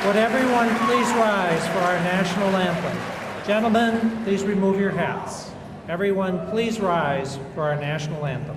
Would everyone please rise for our national anthem? Gentlemen, please remove your hats. Everyone, please rise for our national anthem.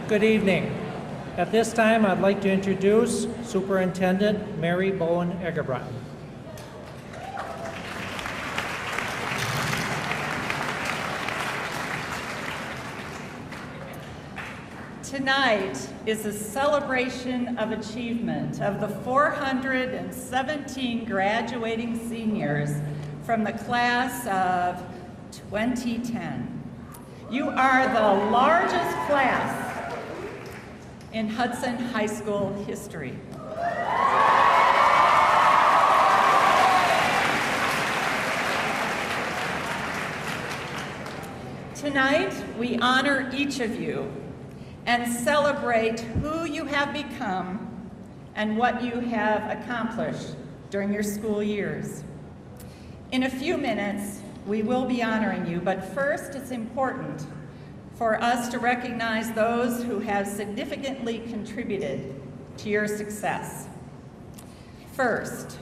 Good evening. At this time, I'd like to introduce Superintendent Mary Bowen Egerbrun. Tonight is a celebration of achievement of the 417 graduating seniors from the class of 2010. You are the largest class in Hudson High School history. Tonight, we honor each of you and celebrate who you have become and what you have accomplished during your school years. In a few minutes, we will be honoring you, but first it's important for us to recognize those who have significantly contributed to your success. First,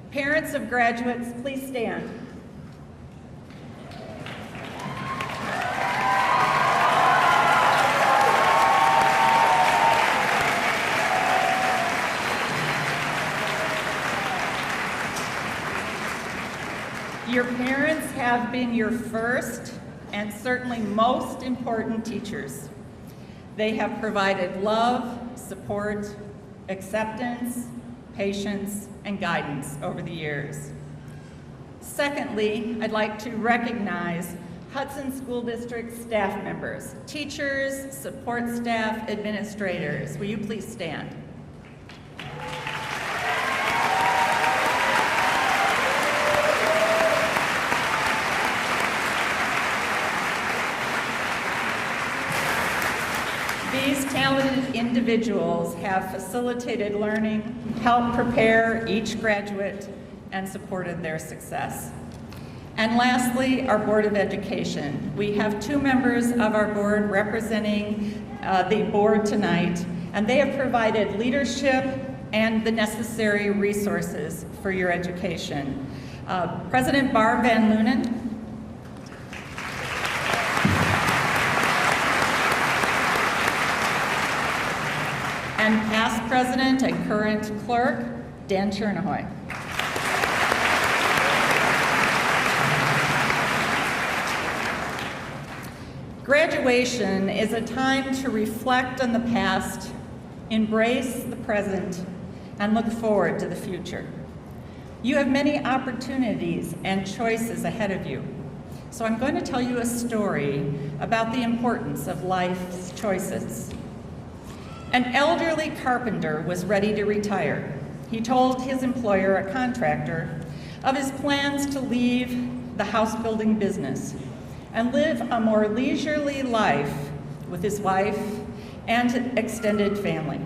parents of graduates, please stand. Your parents have been your first and certainly most important teachers. They have provided love, support, acceptance, patience, and guidance over the years. Secondly, I'd like to recognize Hudson School District staff members, teachers, support staff, administrators. Will you please stand? These talented individuals have facilitated learning, helped prepare each graduate, and supported their success. And lastly, our Board of Education. We have two members of our board representing the board tonight, and they have provided leadership and the necessary resources for your education. President Barb Van Lunen, and past president and current clerk, Dan Chernahoy. Graduation is a time to reflect on the past, embrace the present, and look forward to the future. You have many opportunities and choices ahead of you. So I'm going to tell you a story about the importance of life's choices. An elderly carpenter was ready to retire. He told his employer, a contractor, of his plans to leave the house building business and live a more leisurely life with his wife and extended family.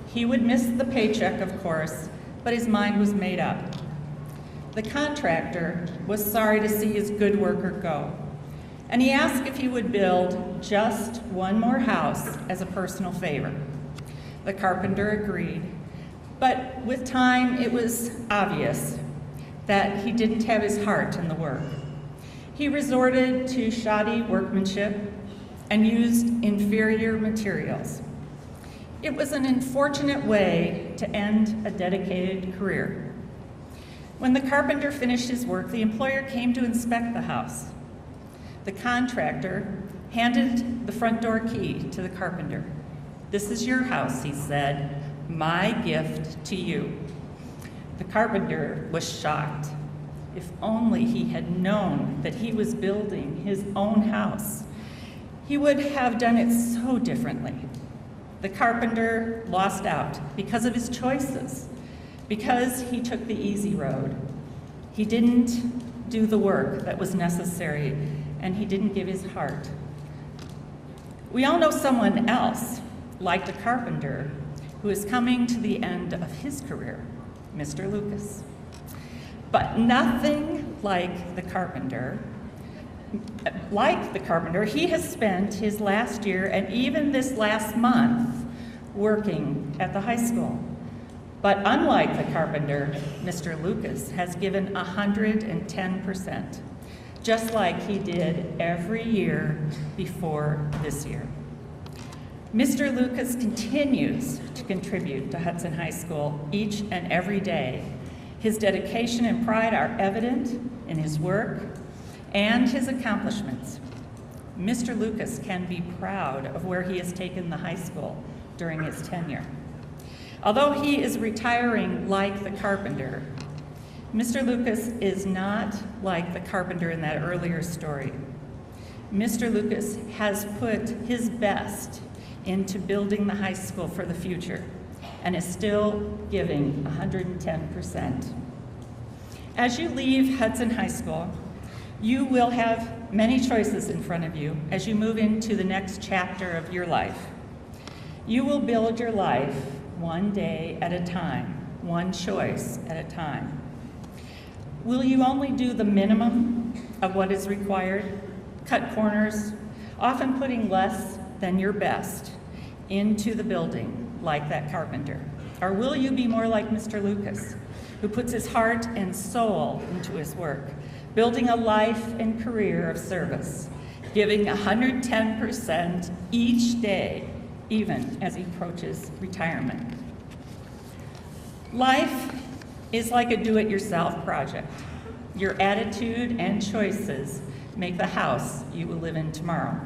He would miss the paycheck, of course, but his mind was made up. The contractor was sorry to see his good worker go, and he asked if he would build just one more house as a personal favor. The carpenter agreed, but with time it was obvious that he didn't have his heart in the work. He resorted to shoddy workmanship and used inferior materials. It was an unfortunate way to end a dedicated career. When the carpenter finished his work, the employer came to inspect the house. The contractor handed the front door key to the carpenter. "This is your house," he said, "my gift to you." The carpenter was shocked. If only he had known that he was building his own house, he would have done it so differently. The carpenter lost out because of his choices, because he took the easy road. He didn't do the work that was necessary, and he didn't give his heart. We all know someone else, like the carpenter, who is coming to the end of his career, Mr. Lucas. But nothing like the carpenter. He has spent his last year and even this last month working at the high school. But unlike the carpenter, Mr. Lucas has given 110%, just like he did every year before this year. Mr. Lucas continues to contribute to Hudson High School each and every day. His dedication and pride are evident in his work and his accomplishments. Mr. Lucas can be proud of where he has taken the high school during his tenure. Although he is retiring like the carpenter, Mr. Lucas is not like the carpenter in that earlier story. Mr. Lucas has put his best into building the high school for the future and is still giving 110%. As you leave Hudson High School, you will have many choices in front of you as you move into the next chapter of your life. You will build your life one day at a time, one choice at a time. Will you only do the minimum of what is required, cut corners, often putting less than your best into the building like that carpenter? Or will you be more like Mr. Lucas, who puts his heart and soul into his work, building a life and career of service, giving 110% each day, even as he approaches retirement? Life is like a do-it-yourself project. Your attitude and choices make the house you will live in tomorrow.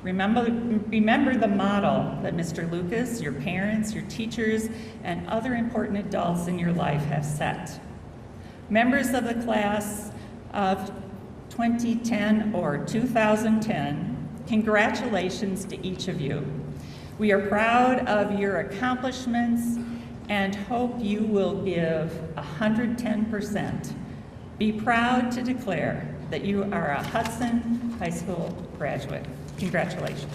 Remember the model that Mr. Lucas, your parents, your teachers, and other important adults in your life have set. Members of the class of 2010 or 2010, congratulations to each of you. We are proud of your accomplishments and hope you will give 110%. Be proud to declare that you are a Hudson High School graduate. Congratulations.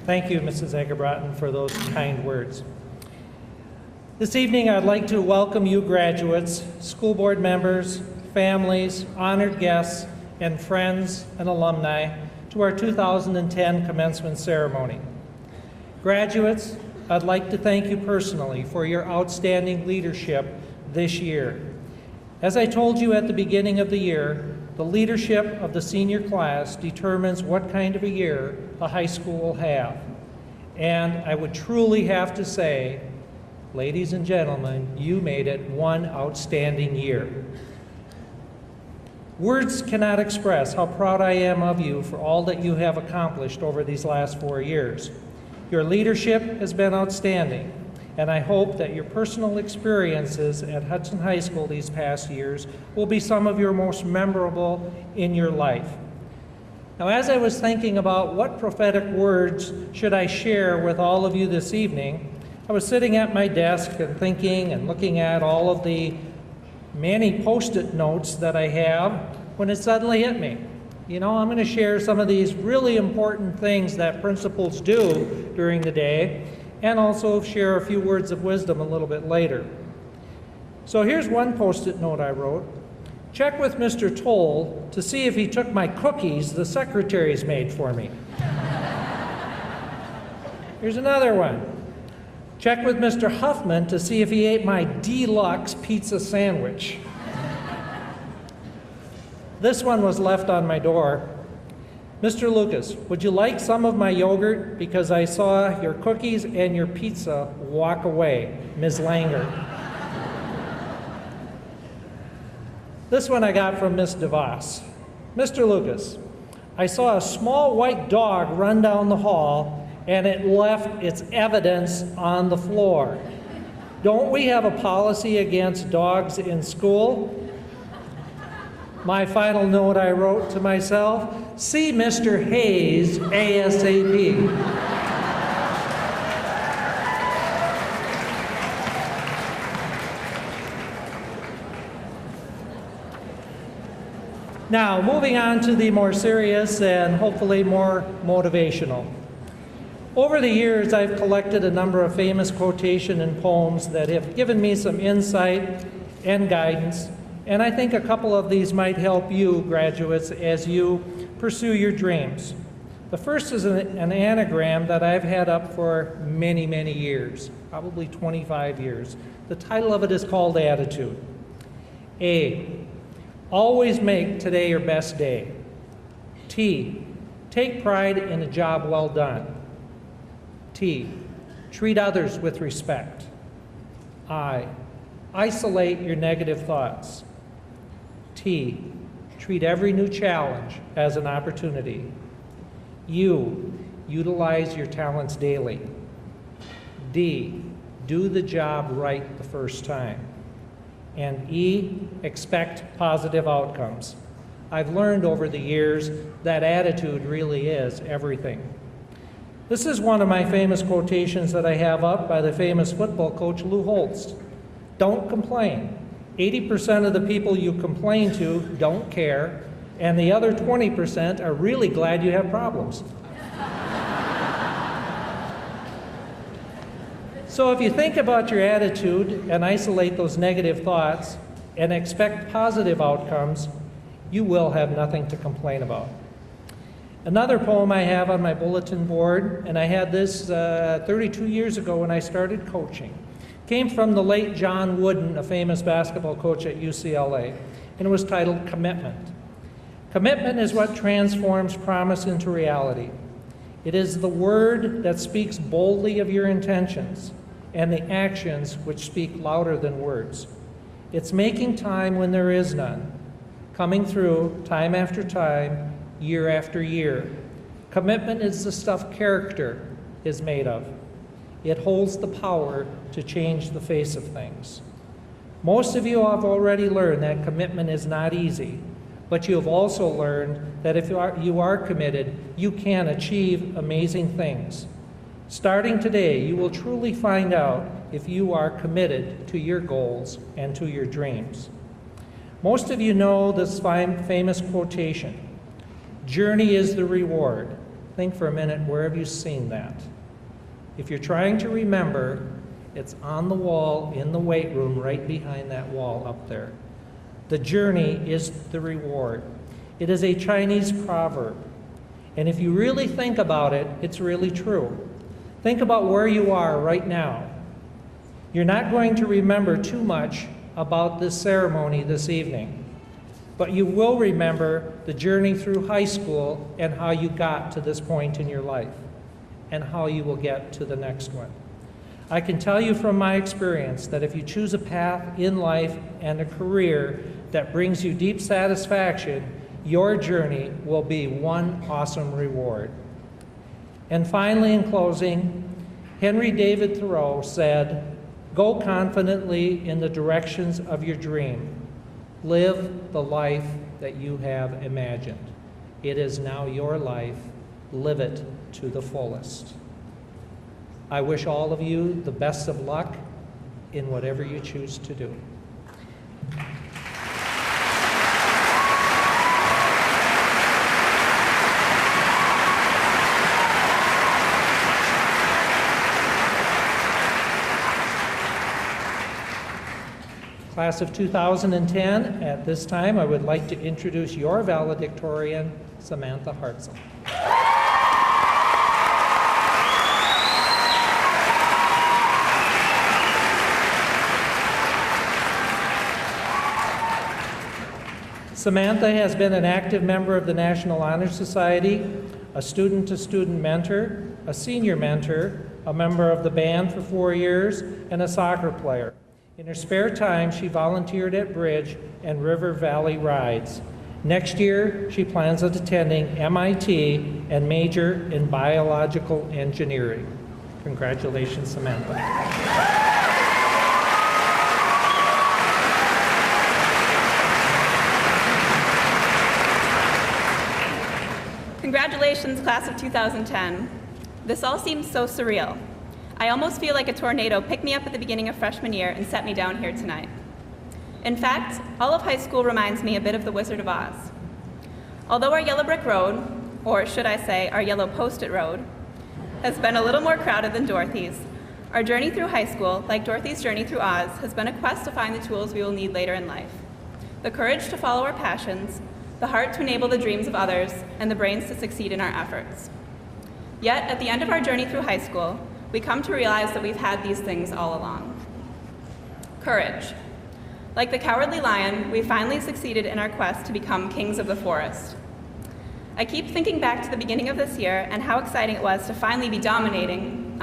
Thank you, Mrs. Eggerbrotten, for those kind words. This evening, I'd like to welcome you graduates, school board members, families, honored guests, and friends and alumni to our 2010 commencement ceremony. Graduates, I'd like to thank you personally for your outstanding leadership this year. As I told you at the beginning of the year, the leadership of the senior class determines what kind of a year the high school will have. And I would truly have to say, ladies and gentlemen, you made it one outstanding year. Words cannot express how proud I am of you for all that you have accomplished over these last 4 years. Your leadership has been outstanding, and I hope that your personal experiences at Hudson High School these past years will be some of your most memorable in your life. Now, as I was thinking about what prophetic words should I share with all of you this evening, I was sitting at my desk and thinking and looking at all of the many Post-it notes that I have when it suddenly hit me. You know, I'm going to share some of these really important things that principals do during the day, and also share a few words of wisdom a little bit later. So here's one Post-it note I wrote. Check with Mr. Toll to see if he took my cookies the secretaries made for me. Here's another one. Check with Mr. Huffman to see if he ate my deluxe pizza sandwich. This one was left on my door. Mr. Lucas, would you like some of my yogurt because I saw your cookies and your pizza walk away, Ms. Langer. This one I got from Miss DeVos. Mr. Lucas, I saw a small white dog run down the hall and it left its evidence on the floor. Don't we have a policy against dogs in school? My final note I wrote to myself, see Mr. Hayes ASAP. Now, moving on to the more serious and hopefully more motivational. Over the years, I've collected a number of famous quotation and poems that have given me some insight and guidance, and I think a couple of these might help you, graduates, as you pursue your dreams. The first is an anagram that I've had up for many, many years, probably 25 years. The title of it is called Attitude. A, always make today your best day. T, take pride in a job well done. T, treat others with respect. I, isolate your negative thoughts. T, treat every new challenge as an opportunity. U, utilize your talents daily. D, do the job right the first time. And E, expect positive outcomes. I've learned over the years that attitude really is everything. This is one of my famous quotations that I have up by the famous football coach Lou Holtz. Don't complain. 80% of the people you complain to don't care, and the other 20% are really glad you have problems. So if you think about your attitude and isolate those negative thoughts and expect positive outcomes, you will have nothing to complain about. Another poem I have on my bulletin board, and I had this 32 years ago when I started coaching, came from the late John Wooden, a famous basketball coach at UCLA, and it was titled Commitment. Commitment is what transforms promise into reality. It is the word that speaks boldly of your intentions and the actions which speak louder than words. It's making time when there is none, coming through time after time, year after year. Commitment is the stuff character is made of. It holds the power to change the face of things. Most of you have already learned that commitment is not easy, but you have also learned that if you are committed, you can achieve amazing things. Starting today, you will truly find out if you are committed to your goals and to your dreams. Most of you know this famous quotation, journey is the reward. Think for a minute, where have you seen that? If you're trying to remember, it's on the wall in the weight room right behind that wall up there. The journey is the reward. It is a Chinese proverb. And if you really think about it, it's really true. Think about where you are right now. You're not going to remember too much about this ceremony this evening, but you will remember the journey through high school and how you got to this point in your life and how you will get to the next one. I can tell you from my experience that if you choose a path in life and a career that brings you deep satisfaction, your journey will be one awesome reward. And finally, in closing, Henry David Thoreau said, "Go confidently in the directions of your dream. Live the life that you have imagined. It is now your life. Live it to the fullest." I wish all of you the best of luck in whatever you choose to do. Class of 2010, at this time, I would like to introduce your valedictorian, Samantha Hudson. Samantha has been an active member of the National Honor Society, a student-to-student mentor, a senior mentor, a member of the band for 4 years, and a soccer player. In her spare time, she volunteered at Bridge and River Valley Rides. Next year, she plans on attending MIT and major in biological engineering. Congratulations, Samantha. Congratulations, class of 2010. This all seems so surreal. I almost feel like a tornado picked me up at the beginning of freshman year and set me down here tonight. In fact, all of high school reminds me a bit of the Wizard of Oz. Although our yellow brick road, or should I say our yellow post-it road, has been a little more crowded than Dorothy's, our journey through high school, like Dorothy's journey through Oz, has been a quest to find the tools we will need later in life. The courage to follow our passions, the heart to enable the dreams of others, and the brains to succeed in our efforts. Yet, at the end of our journey through high school, we come to realize that we've had these things all along. Courage. Like the cowardly lion, we finally succeeded in our quest to become kings of the forest. I keep thinking back to the beginning of this year and how exciting it was to finally be leading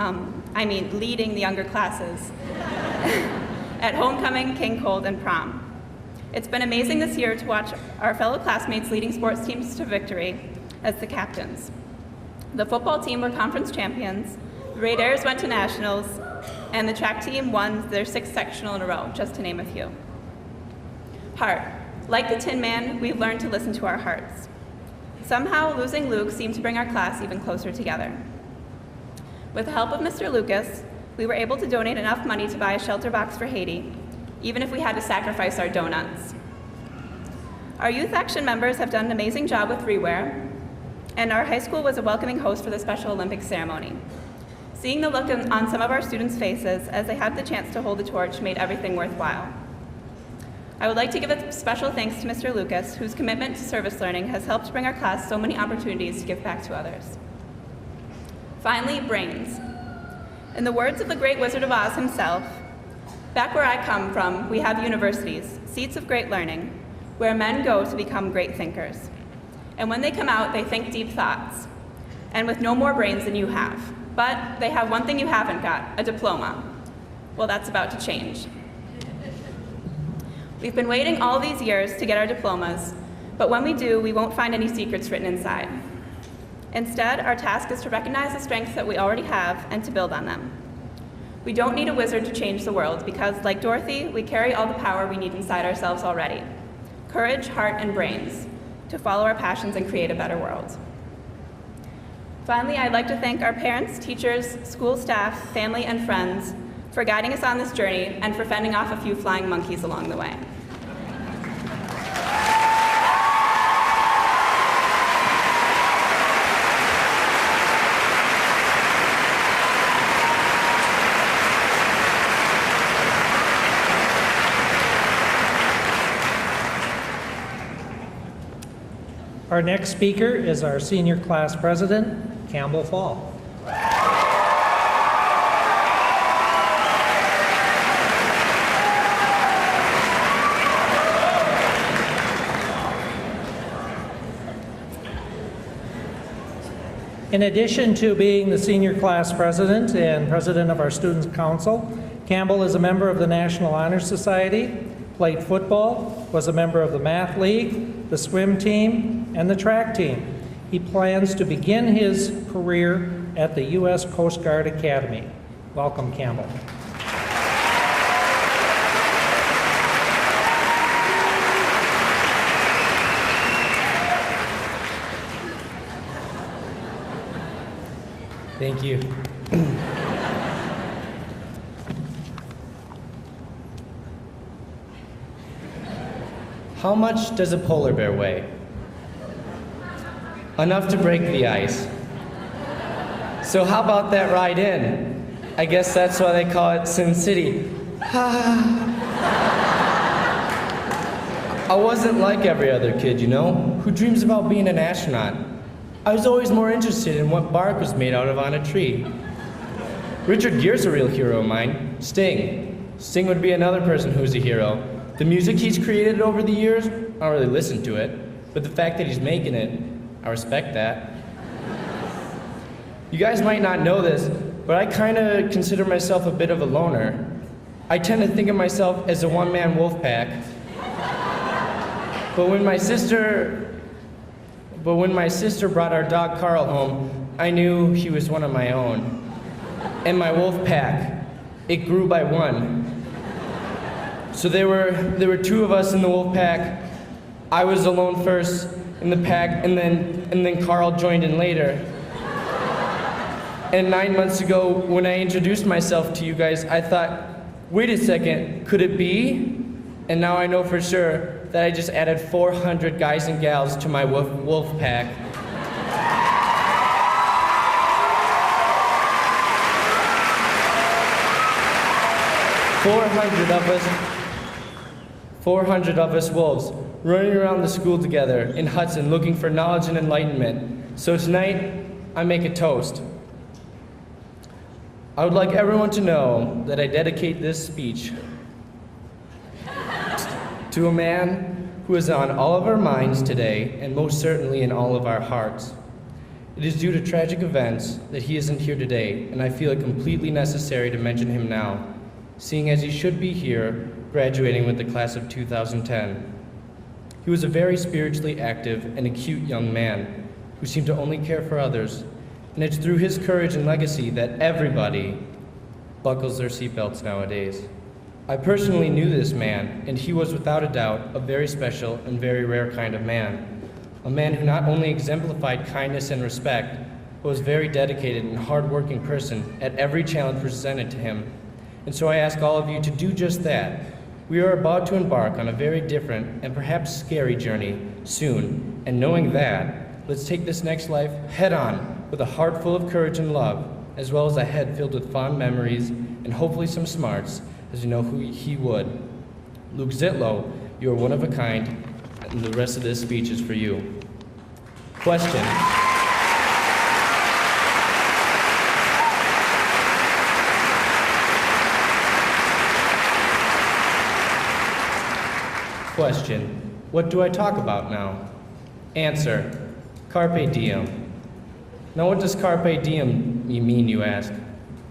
the younger classes at homecoming, King Cold, and prom. It's been amazing this year to watch our fellow classmates leading sports teams to victory as the captains. The football team were conference champions, the Raiders went to nationals, and the track team won their 6th sectional in a row, just to name a few. Heart. Like the Tin Man, we've learned to listen to our hearts. Somehow, losing Luke seemed to bring our class even closer together. With the help of Mr. Lucas, we were able to donate enough money to buy a shelter box for Haiti, even if we had to sacrifice our donuts. Our Youth Action members have done an amazing job with freeware, and our high school was a welcoming host for the Special Olympics ceremony. Seeing the look on some of our students' faces as they had the chance to hold the torch made everything worthwhile. I would like to give a special thanks to Mr. Lucas, whose commitment to service learning has helped bring our class so many opportunities to give back to others. Finally, brains. In the words of the great Wizard of Oz himself, "Back where I come from, we have universities, seats of great learning, where men go to become great thinkers. And when they come out, they think deep thoughts, and with no more brains than you have. But they have one thing you haven't got, a diploma. Well, that's about to change." We've been waiting all these years to get our diplomas, but when we do, we won't find any secrets written inside. Instead, our task is to recognize the strengths that we already have and to build on them. We don't need a wizard to change the world because, like Dorothy, we carry all the power we need inside ourselves already. Courage, heart, and brains to follow our passions and create a better world. Finally, I'd like to thank our parents, teachers, school staff, family, and friends for guiding us on this journey and for fending off a few flying monkeys along the way. Our next speaker is our senior class president, Campbell Fall. In addition to being the senior class president and president of our Students' Council, Campbell is a member of the National Honor Society, played football, was a member of the math league, the swim team, and the track team. He plans to begin his career at the U.S. Coast Guard Academy. Welcome, Campbell. Thank you. How much does a polar bear weigh? Enough to break the ice. So how about that ride in? I guess that's why they call it Sin City. I wasn't like every other kid, you know, who dreams about being an astronaut. I was always more interested in what bark was made out of on a tree. Richard Gere's a real hero of mine. Sting. Sting would be another person who's a hero. The music he's created over the years, I don't really listen to it, but the fact that he's making it, I respect that. You guys might not know this, but I kind of consider myself a bit of a loner. I tend to think of myself as a one-man wolf pack. But when my sister brought our dog Carl home, I knew he was one of my own. And my wolf pack, it grew by one. So there were two of us in the wolf pack. I was alone first in the pack, and then Carl joined in later. And 9 months ago, when I introduced myself to you guys, I thought, wait a second, could it be? And now I know for sure that I just added 400 guys and gals to my wolf pack. Four hundred of us wolves running around the school together in Hudson looking for knowledge and enlightenment. So tonight, I make a toast. I would like everyone to know that I dedicate this speech to a man who is on all of our minds today and most certainly in all of our hearts. It is due to tragic events that he isn't here today, and I feel it completely necessary to mention him now, seeing as he should be here, graduating with the class of 2010. He was a very spiritually active and acute young man who seemed to only care for others, and it's through his courage and legacy that everybody buckles their seatbelts nowadays. I personally knew this man, and he was without a doubt a very special and very rare kind of man. A man who not only exemplified kindness and respect, but was a very dedicated and hardworking person at every challenge presented to him. And so I ask all of you to do just that. We are about to embark on a very different and perhaps scary journey soon, and knowing that, let's take this next life head on with a heart full of courage and love, as well as a head filled with fond memories and hopefully some smarts, as you know who he would. Luke Zitlow, you are one of a kind, and the rest of this speech is for you. Question. Question. What do I talk about now? Answer. Carpe diem. Now what does carpe diem mean, you ask?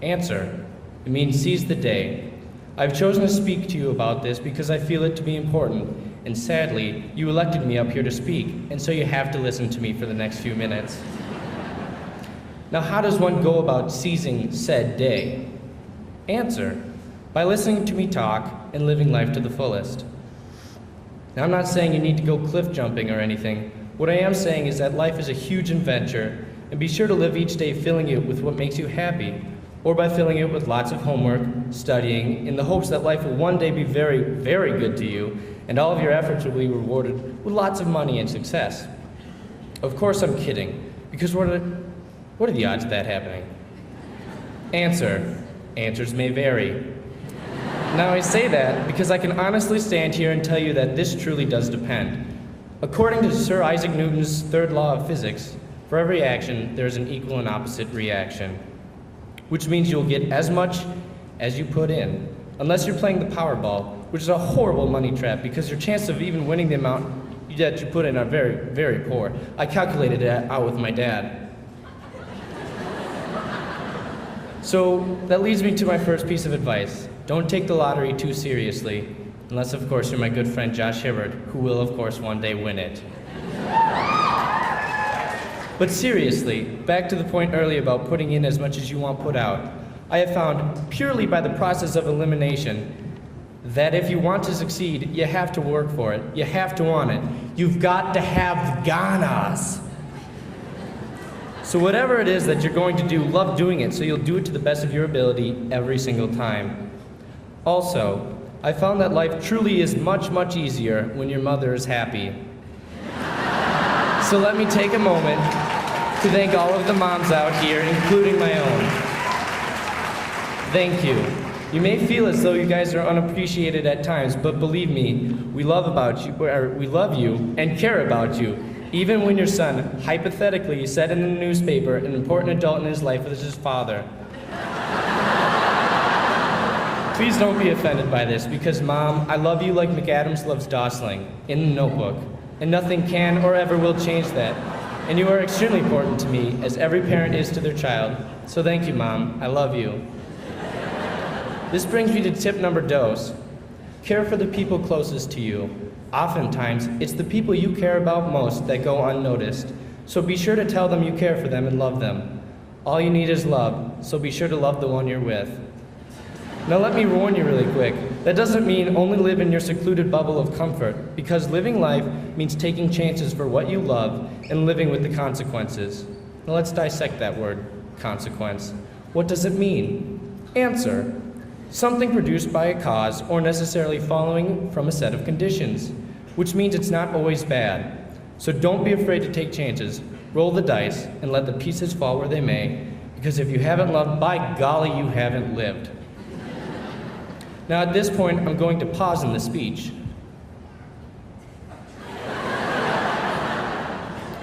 Answer. It means seize the day. I've chosen to speak to you about this because I feel it to be important, and sadly, you elected me up here to speak, and so you have to listen to me for the next few minutes. Now how does one go about seizing said day? Answer. By listening to me talk and living life to the fullest. Now I'm not saying you need to go cliff jumping or anything. What I am saying is that life is a huge adventure, and be sure to live each day filling it with what makes you happy, or by filling it with lots of homework, studying, in the hopes that life will one day be very, very good to you, and all of your efforts will be rewarded with lots of money and success. Of course I'm kidding, because what are the odds of that happening? Answer. Answers may vary. Now I say that because I can honestly stand here and tell you that this truly does depend. According to Sir Isaac Newton's third law of physics, for every action, there is an equal and opposite reaction, which means you'll get as much as you put in, unless you're playing the Powerball, which is a horrible money trap because your chances of even winning the amount that you put in are very, very poor. I calculated it out with my dad. So that leads me to my first piece of advice. Don't take the lottery too seriously. Unless, of course, you're my good friend Josh Hibbard, who will, of course, one day win it. But seriously, back to the point earlier about putting in as much as you want put out, I have found, purely by the process of elimination, that if you want to succeed, you have to work for it. You have to want it. You've got to have ganas. So whatever it is that you're going to do, love doing it so you'll do it to the best of your ability every single time. Also, I found that life truly is much, much easier when your mother is happy. So let me take a moment to thank all of the moms out here, including my own. Thank you. You may feel as though you guys are unappreciated at times, but believe me, we love you and care about you. Even when your son, hypothetically, said in the newspaper an important adult in his life was his father. Please don't be offended by this, because Mom, I love you like McAdams loves Dosling, in the Notebook, and nothing can or ever will change that. And you are extremely important to me, as every parent is to their child. So thank you, Mom. I love you. This brings me to tip number dos. Care for the people closest to you. Oftentimes, it's the people you care about most that go unnoticed. So be sure to tell them you care for them and love them. All you need is love, so be sure to love the one you're with. Now let me warn you really quick. That doesn't mean only live in your secluded bubble of comfort, because living life means taking chances for what you love and living with the consequences. Now let's dissect that word, consequence. What does it mean? Answer. Something produced by a cause or necessarily following from a set of conditions, which means it's not always bad. So don't be afraid to take chances. Roll the dice and let the pieces fall where they may, because if you haven't loved, by golly, you haven't lived. Now at this point, I'm going to pause in the speech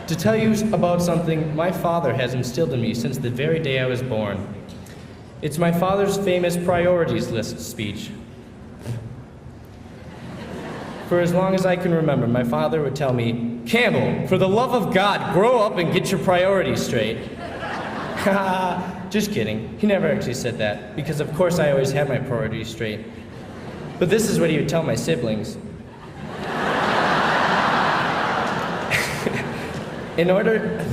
to tell you about something my father has instilled in me since the very day I was born. It's my father's famous priorities list speech. For as long as I can remember, my father would tell me, "Campbell, for the love of God, grow up and get your priorities straight." Just kidding. He never actually said that, because of course I always had my priorities straight. But this is what he would tell my siblings. In order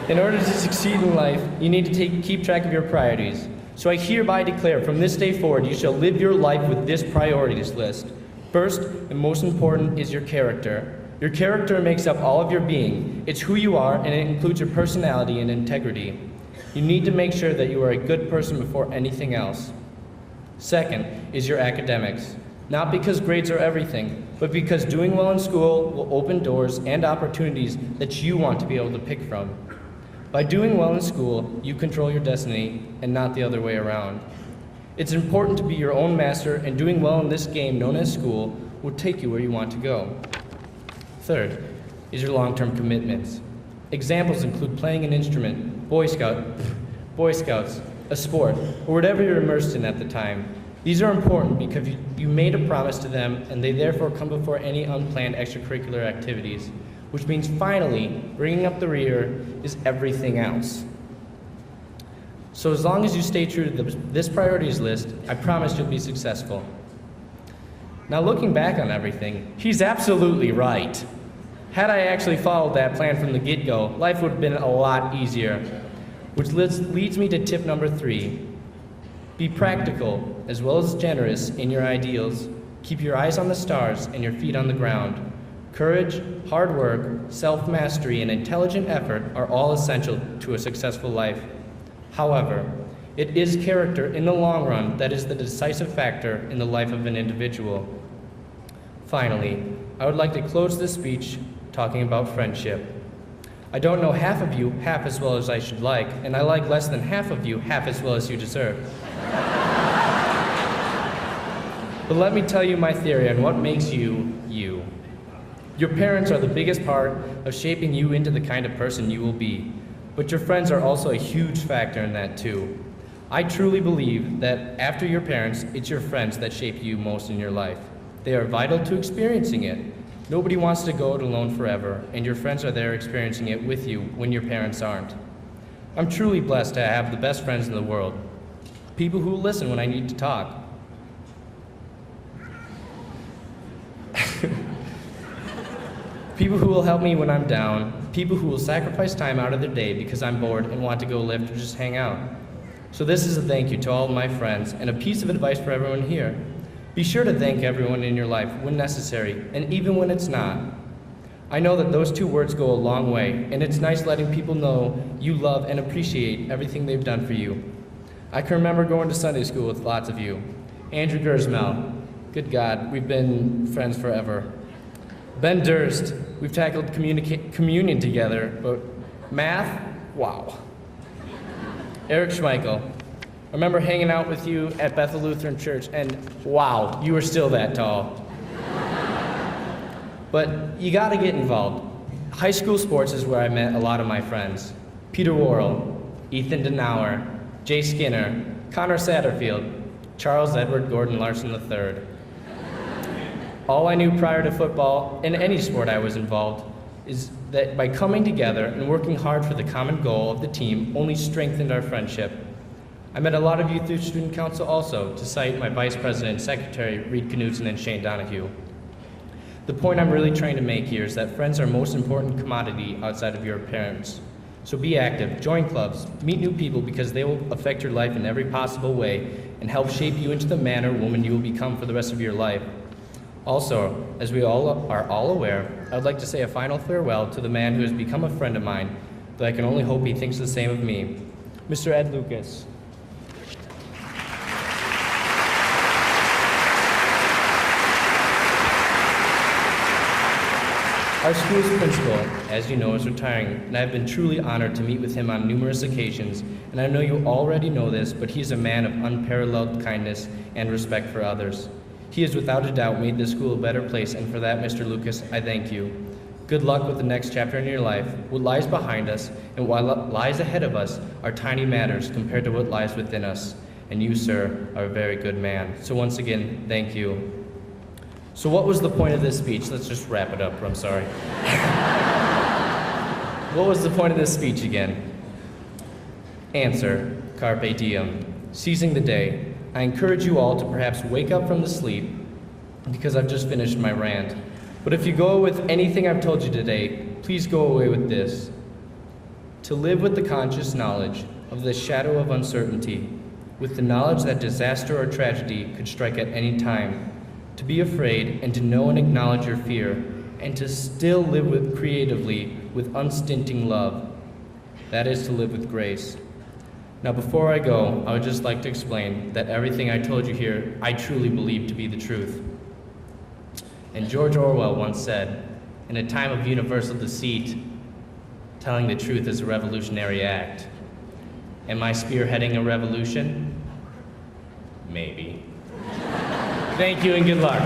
to succeed in life, you need to keep track of your priorities. So I hereby declare, from this day forward, you shall live your life with this priorities list. First, and most important, is your character. Your character makes up all of your being. It's who you are, and it includes your personality and integrity. You need to make sure that you are a good person before anything else. Second is your academics. Not because grades are everything, but because doing well in school will open doors and opportunities that you want to be able to pick from. By doing well in school, you control your destiny and not the other way around. It's important to be your own master, and doing well in this game known as school will take you where you want to go. Third is your long-term commitments. Examples include playing an instrument, Boy Scouts, a sport, or whatever you're immersed in at the time. These are important because you made a promise to them, and they therefore come before any unplanned extracurricular activities, which means finally, bringing up the rear is everything else. So as long as you stay true to this priorities list, I promise you'll be successful. Now looking back on everything, he's absolutely right. Had I actually followed that plan from the get-go, life would have been a lot easier. Which leads me to tip number 3. Be practical as well as generous in your ideals. Keep your eyes on the stars and your feet on the ground. Courage, hard work, self-mastery, and intelligent effort are all essential to a successful life. However, it is character in the long run that is the decisive factor in the life of an individual. Finally, I would like to close this speech talking about friendship. I don't know half of you half as well as I should like, and I like less than half of you half as well as you deserve. But let me tell you my theory on what makes you, you. Your parents are the biggest part of shaping you into the kind of person you will be, but your friends are also a huge factor in that too. I truly believe that after your parents, it's your friends that shape you most in your life. They are vital to experiencing it. Nobody wants to go it alone forever, and your friends are there experiencing it with you when your parents aren't. I'm truly blessed to have the best friends in the world, people who will listen when I need to talk. People who will help me when I'm down, people who will sacrifice time out of their day because I'm bored and want to go lift or just hang out. So this is a thank you to all of my friends and a piece of advice for everyone here. Be sure to thank everyone in your life when necessary and even when it's not. I know that those two words go a long way, and it's nice letting people know you love and appreciate everything they've done for you. I can remember going to Sunday school with lots of you. Andrew Gersmel, good God, we've been friends forever. Ben Durst, we've tackled communion together, but math, wow. Eric Schmeichel, I remember hanging out with you at Bethel Lutheran Church, and wow, you were still that tall. But you gotta get involved. High school sports is where I met a lot of my friends. Peter Worrell, Ethan Denauer, Jay Skinner, Connor Satterfield, Charles Edward Gordon Larson III. All I knew prior to football, and any sport I was involved, is that by coming together and working hard for the common goal of the team only strengthened our friendship. I met a lot of you through Student Council also, to cite my Vice President and Secretary, Reed Knudsen and Shane Donahue. The point I'm really trying to make here is that friends are most important commodity outside of your parents. So be active, join clubs, meet new people because they will affect your life in every possible way and help shape you into the man or woman you will become for the rest of your life. Also, as we all are aware, I would like to say a final farewell to the man who has become a friend of mine, though I can only hope he thinks the same of me, Mr. Ed Lucas. Our school's principal, as you know, is retiring, and I've been truly honored to meet with him on numerous occasions, and I know you already know this, but he's a man of unparalleled kindness and respect for others. He has without a doubt made this school a better place, and for that, Mr. Lucas, I thank you. Good luck with the next chapter in your life. What lies behind us and what lies ahead of us are tiny matters compared to what lies within us, and you, sir, are a very good man. So once again, thank you. So what was the point of this speech? Let's just wrap it up, I'm sorry. What was the point of this speech again? Answer, carpe diem, seizing the day. I encourage you all to perhaps wake up from the sleep because I've just finished my rant. But if you go with anything I've told you today, please go away with this. To live with the conscious knowledge of the shadow of uncertainty, with the knowledge that disaster or tragedy could strike at any time, to be afraid and to know and acknowledge your fear, and to still live creatively with unstinting love. That is to live with grace. Now before I go, I would just like to explain that everything I told you here, I truly believe to be the truth. And George Orwell once said, in a time of universal deceit, telling the truth is a revolutionary act. Am I spearheading a revolution? Maybe. Thank you and good luck.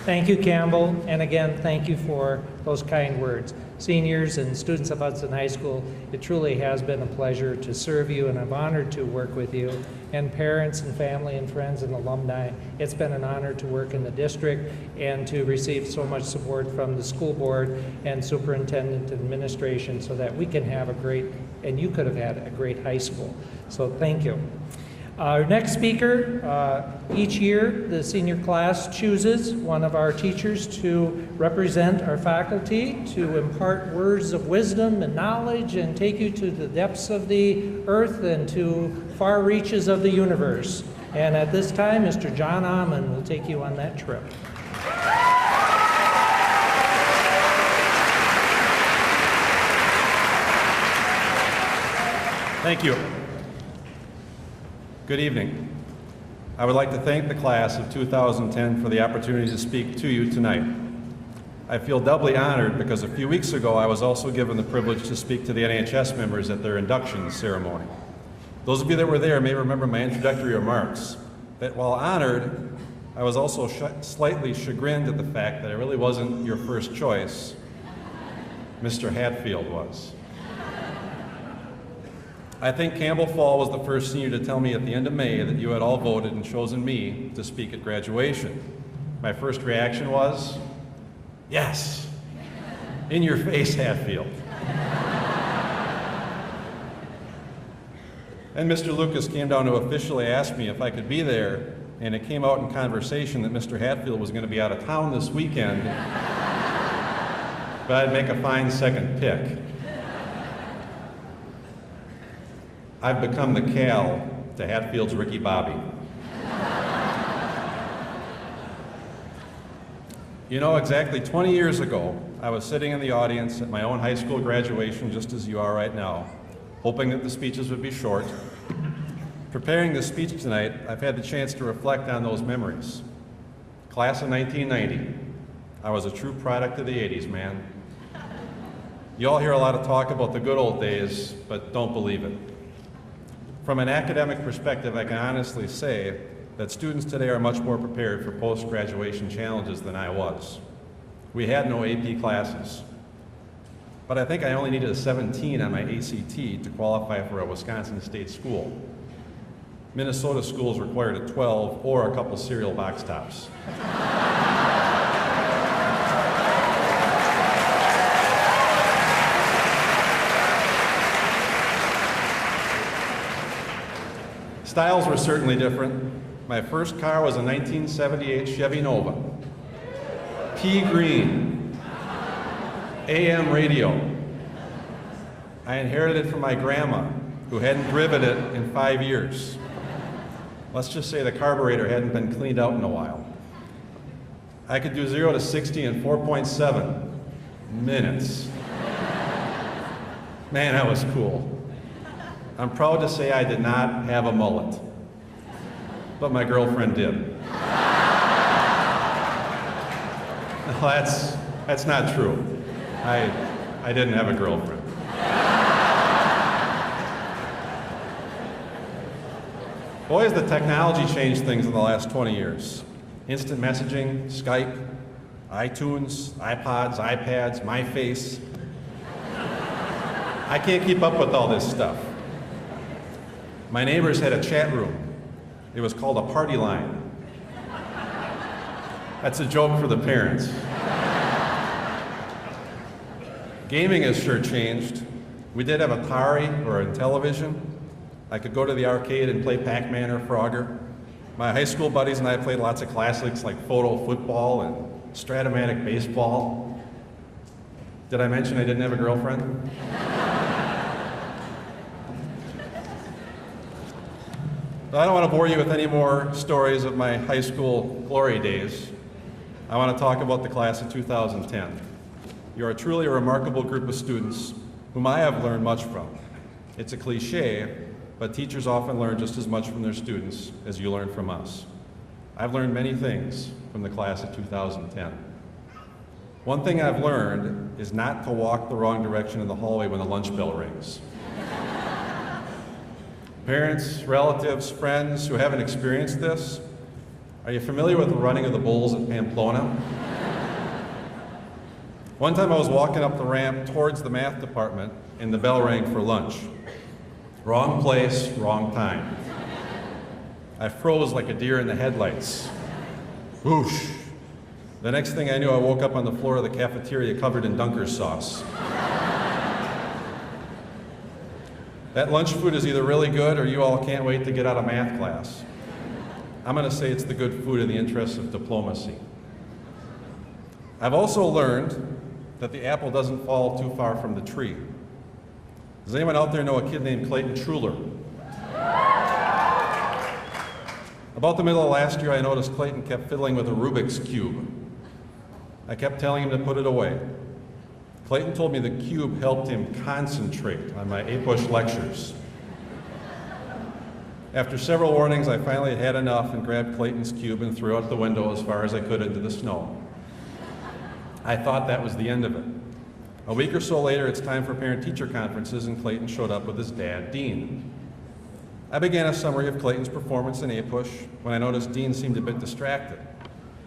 Thank you, Campbell, and again, thank you for those kind words. Seniors and students of Hudson High School, it truly has been a pleasure to serve you, and I'm honored to work with you. And parents and family and friends and alumni, it's been an honor to work in the district and to receive so much support from the school board and superintendent and administration so that we can have a great, and you could have had a great high school. So thank you. Our next speaker, each year the senior class chooses one of our teachers to represent our faculty, to impart words of wisdom and knowledge and take you to the depths of the earth and to far reaches of the universe. And at this time, Mr. John Amon will take you on that trip. Thank you. Good evening. I would like to thank the class of 2010 for the opportunity to speak to you tonight. I feel doubly honored because a few weeks ago I was also given the privilege to speak to the NHS members at their induction ceremony. Those of you that were there may remember my introductory remarks, that while honored, I was also slightly chagrined at the fact that I really wasn't your first choice. Mr. Hatfield was. I think Campbell Fall was the first senior to tell me at the end of May that you had all voted and chosen me to speak at graduation. My first reaction was, Yes. In your face, Hatfield. And Mr. Lucas came down to officially ask me if I could be there, and it came out in conversation that Mr. Hatfield was going to be out of town this weekend, but I'd make a fine second pick. I've become the Cal to Hatfield's Ricky Bobby. You know, exactly 20 years ago, I was sitting in the audience at my own high school graduation, just as you are right now, hoping that the speeches would be short. Preparing this speech tonight, I've had the chance to reflect on those memories. Class of 1990, I was a true product of the 80s, man. You all hear a lot of talk about the good old days, but don't believe it. From an academic perspective, I can honestly say that students today are much more prepared for post-graduation challenges than I was. We had no AP classes, but I think I only needed a 17 on my ACT to qualify for a Wisconsin state school. Minnesota schools required a 12 or a couple cereal box tops. Styles were certainly different. My first car was a 1978 Chevy Nova. Pea green. AM radio. I inherited it from my grandma, who hadn't driven it in 5 years. Let's just say the carburetor hadn't been cleaned out in a while. I could do 0 to 60 in 4.7 minutes. Man, that was cool. I'm proud to say I did not have a mullet, but my girlfriend did. No, that's not true. I didn't have a girlfriend. Boy, has the technology changed things in the last 20 years. Instant messaging, Skype, iTunes, iPods, iPads, MyFace. I can't keep up with all this stuff. My neighbors had a chat room. It was called a party line. That's a joke for the parents. Gaming has sure changed. We did have Atari or a television. I could go to the arcade and play Pac-Man or Frogger. My high school buddies and I played lots of classics like photo football and Stratomatic baseball. Did I mention I didn't have a girlfriend? But I don't want to bore you with any more stories of my high school glory days. I want to talk about the class of 2010. You are truly a remarkable group of students whom I have learned much from. It's a cliche, but teachers often learn just as much from their students as you learn from us. I've learned many things from the class of 2010. One thing I've learned is not to walk the wrong direction in the hallway when the lunch bell rings. Parents, relatives, friends who haven't experienced this, are you familiar with the running of the bulls at Pamplona? One time I was walking up the ramp towards the math department and the bell rang for lunch. Wrong place, wrong time. I froze like a deer in the headlights. Whoosh. The next thing I knew, I woke up on the floor of the cafeteria covered in Dunker's sauce. That lunch food is either really good or you all can't wait to get out of math class. I'm going to say it's the good food in the interest of diplomacy. I've also learned that the apple doesn't fall too far from the tree. Does anyone out there know a kid named Clayton Truller? About the middle of last year, I noticed Clayton kept fiddling with a Rubik's Cube. I kept telling him to put it away. Clayton told me the cube helped him concentrate on my APUSH lectures. After several warnings, I finally had enough and grabbed Clayton's cube and threw it out the window as far as I could into the snow. I thought that was the end of it. A week or so later, it's time for parent-teacher conferences, and Clayton showed up with his dad, Dean. I began a summary of Clayton's performance in APUSH when I noticed Dean seemed a bit distracted.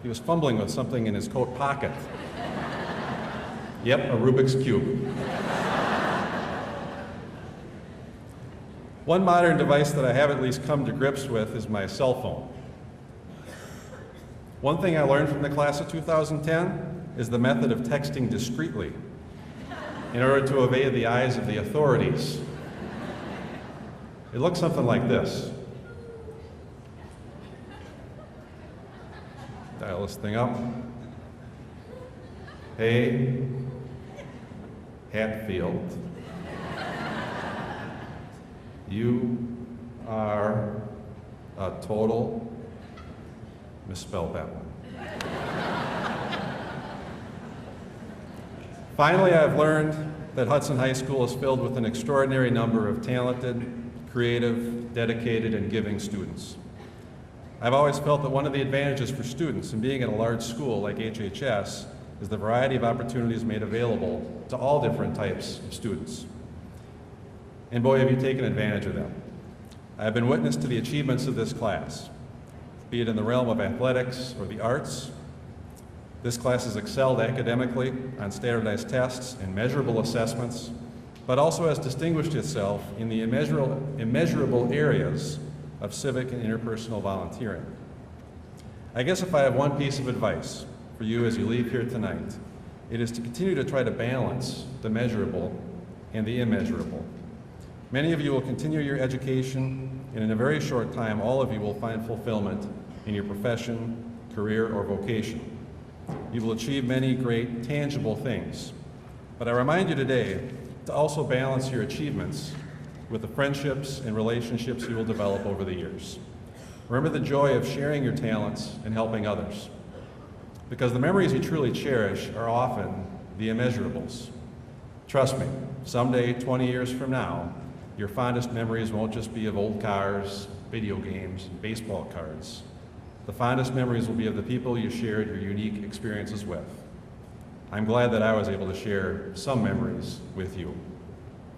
He was fumbling with something in his coat pocket. Yep, a Rubik's Cube. One modern device that I have at least come to grips with is my cell phone. One thing I learned from the class of 2010 is the method of texting discreetly in order to evade the eyes of the authorities. It looks something like this. Dial this thing up. Hey, Hatfield, you are a total, misspelled that one. Finally, I've learned that Hudson High School is filled with an extraordinary number of talented, creative, dedicated, and giving students. I've always felt that one of the advantages for students in being at a large school like HHS is the variety of opportunities made available to all different types of students. And boy, have you taken advantage of them. I have been witness to the achievements of this class, be it in the realm of athletics or the arts. This class has excelled academically on standardized tests and measurable assessments, but also has distinguished itself in the immeasurable areas of civic and interpersonal volunteering. I guess if I have one piece of advice for you as you leave here tonight, it is to continue to try to balance the measurable and the immeasurable. Many of you will continue your education, and in a very short time, all of you will find fulfillment in your profession, career, or vocation. You will achieve many great, tangible things. But I remind you today to also balance your achievements with the friendships and relationships you will develop over the years. Remember the joy of sharing your talents and helping others, because the memories you truly cherish are often the immeasurables. Trust me, someday, 20 years from now, your fondest memories won't just be of old cars, video games, and baseball cards. The fondest memories will be of the people you shared your unique experiences with. I'm glad that I was able to share some memories with you.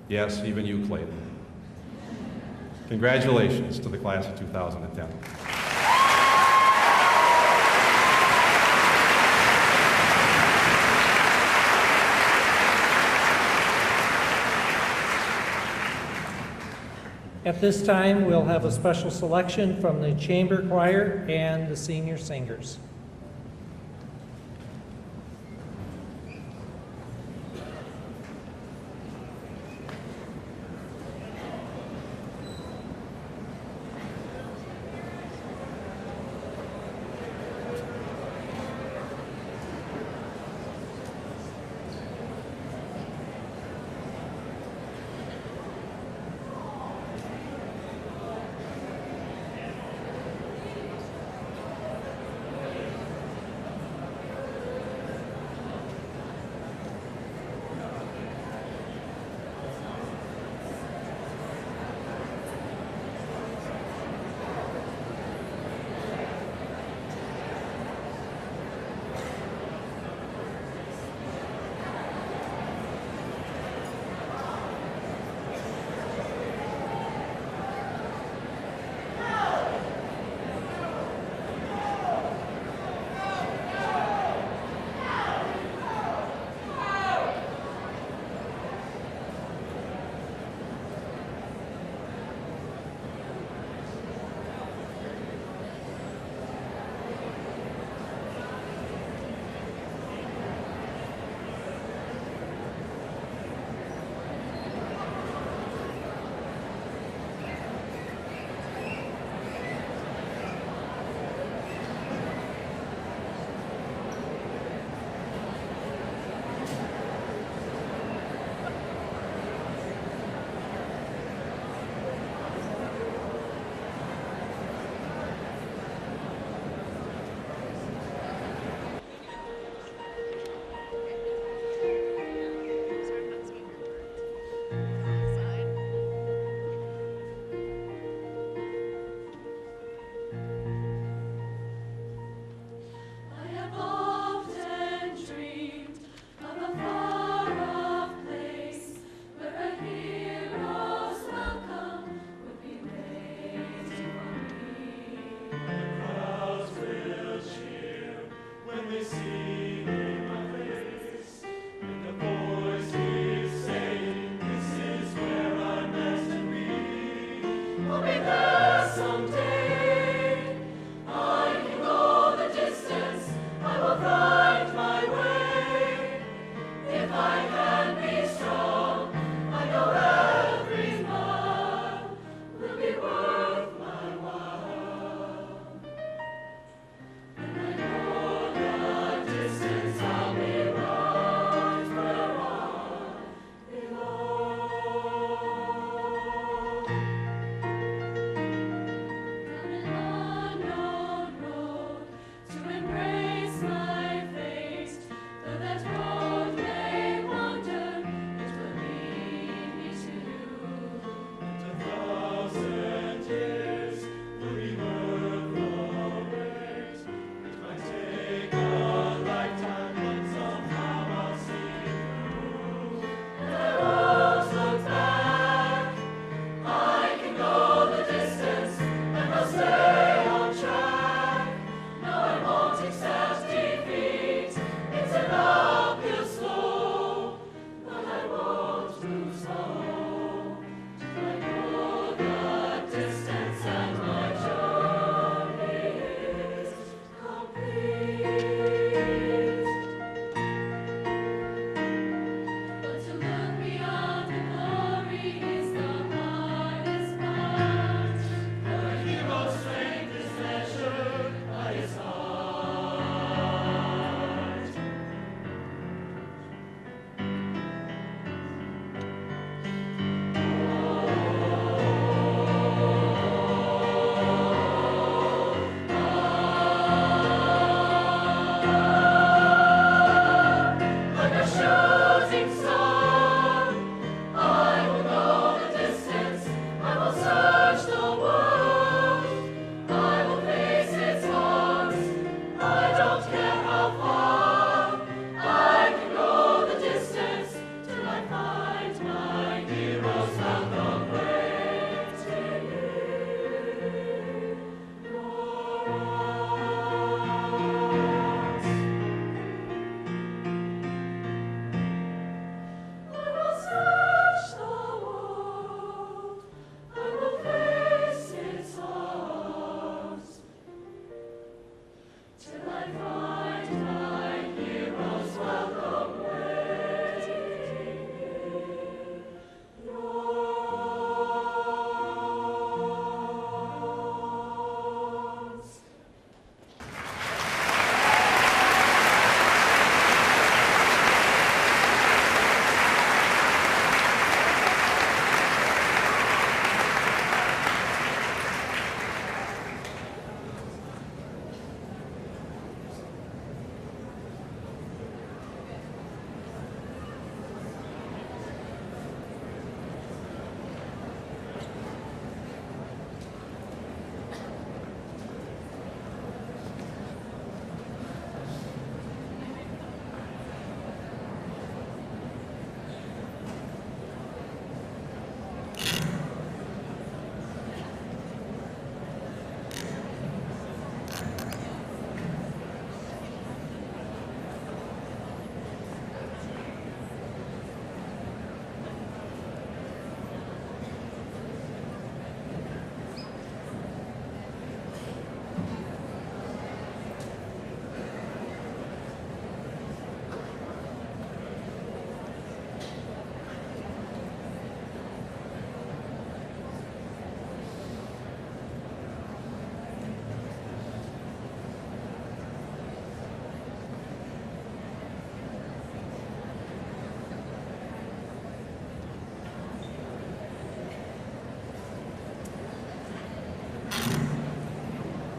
Yes, even you, Clayton. Congratulations to the class of 2010. At this time, we'll have a special selection from the chamber choir and the senior singers.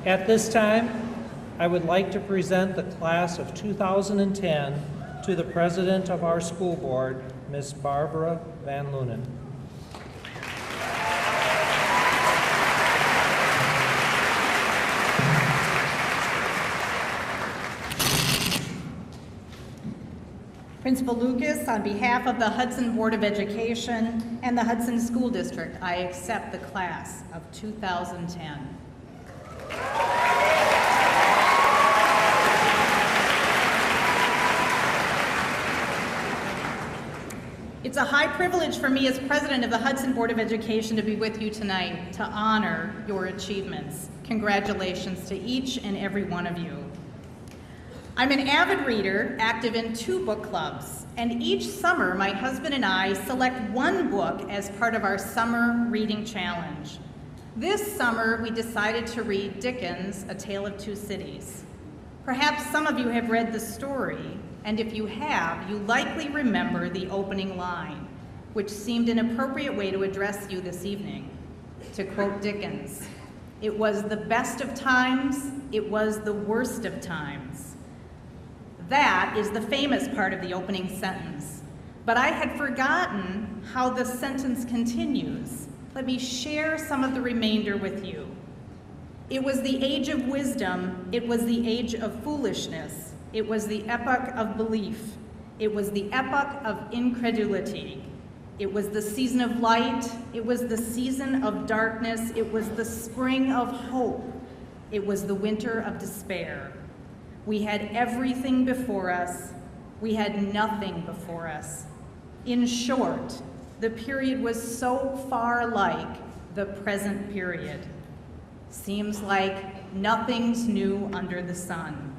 At this time, I would like to present the class of 2010 to the president of our school board, Ms. Barbara Van Lunen. Principal Lucas, on behalf of the Hudson Board of Education and the Hudson School District, I accept the class of 2010. It's a high privilege for me as president of the Hudson Board of Education to be with you tonight to honor your achievements. Congratulations to each and every one of you. I'm an avid reader, active in 2 book clubs, and each summer my husband and I select one book as part of our summer reading challenge. This summer we decided to read Dickens' A Tale of Two Cities. Perhaps some of you have read the story, and if you have, you likely remember the opening line, which seemed an appropriate way to address you this evening. To quote Dickens, "It was the best of times, it was the worst of times." That is the famous part of the opening sentence, but I had forgotten how the sentence continues. Let me share some of the remainder with you. It was the age of wisdom, it was the age of foolishness, it was the epoch of belief, it was the epoch of incredulity, it was the season of light, it was the season of darkness, it was the spring of hope, it was the winter of despair. We had everything before us, we had nothing before us. In short, the period was so far like the present period. Seems like nothing's new under the sun,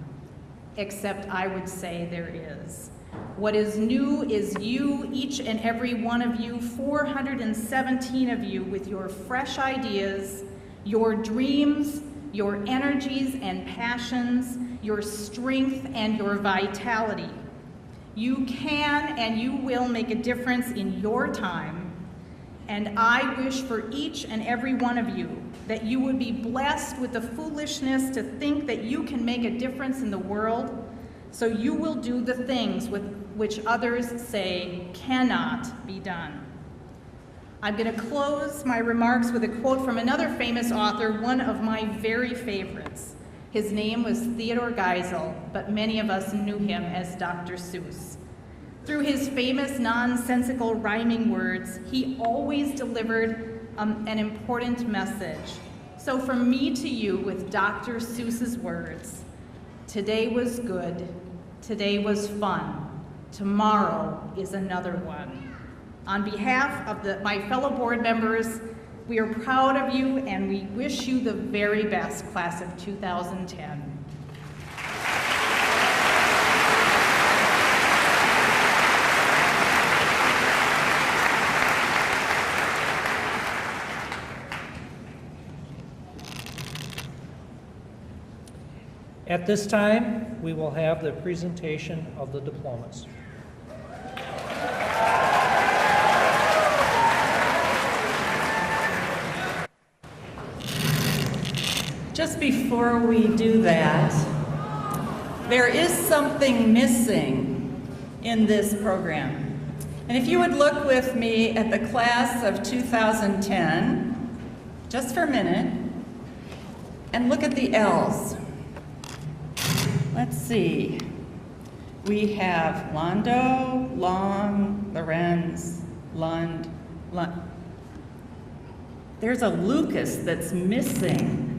except I would say there is. What is new is you, each and every one of you, 417 of you, with your fresh ideas, your dreams, your energies and passions, your strength and your vitality. You can and you will make a difference in your time, and I wish for each and every one of you that you would be blessed with the foolishness to think that you can make a difference in the world, so you will do the things with which others say cannot be done. I'm going to close my remarks with a quote from another famous author, one of my very favorites. His name was Theodore Geisel, but many of us knew him as Dr. Seuss. Through his famous nonsensical rhyming words, he always delivered an important message. So from me to you with Dr. Seuss's words, today was good, today was fun, tomorrow is another one. On behalf of my fellow board members, we are proud of you and we wish you the very best, class of 2010. At this time, we will have the presentation of the diplomas. Just before we do that, there is something missing in this program. And if you would look with me at the class of 2010, just for a minute, and look at the L's. Let's see. We have Londo, Long, Lorenz, Lund. There's a Lucas that's missing.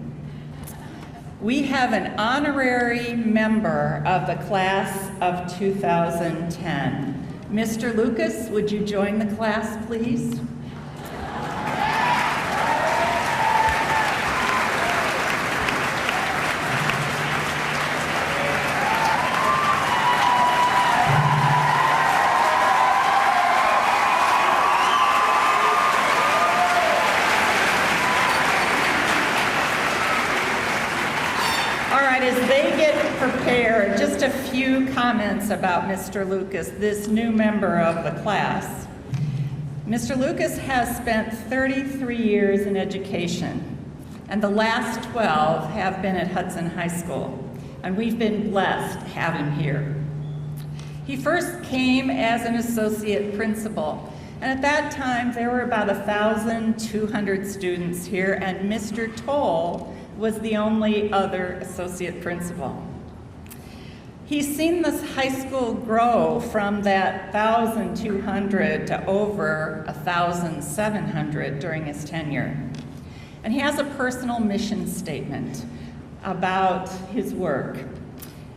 We have an honorary member of the class of 2010. Mr. Lucas, would you join the class, please? Just a few comments about Mr. Lucas, this new member of the class. Mr. Lucas has spent 33 years in education. and the last 12 have been at Hudson High School, and we've been blessed to have him here. He first came as an associate principal, and at that time there were about 1,200 students here, and Mr. Toll was the only other associate principal. He's seen this high school grow from that 1,200 to over 1,700 during his tenure. And he has a personal mission statement about his work.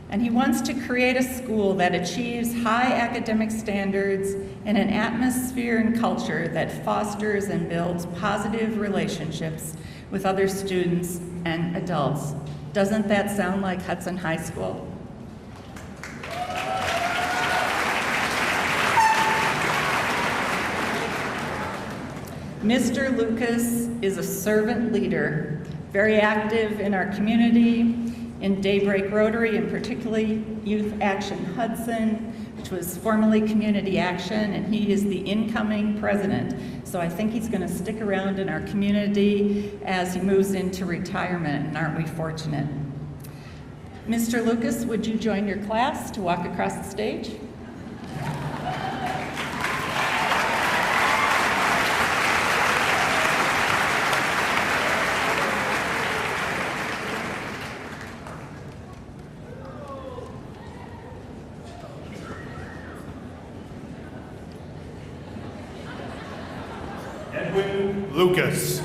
And he wants to create a school that achieves high academic standards in an atmosphere and culture that fosters and builds positive relationships with other students and adults. Doesn't that sound like Hudson High School? Mr. Lucas is a servant leader, very active in our community, in Daybreak Rotary, and particularly Youth Action Hudson, which was formerly Community Action, and he is the incoming president. So I think he's going to stick around in our community as he moves into retirement, and aren't we fortunate? Mr. Lucas, would you join your class to walk across the stage? Lucas.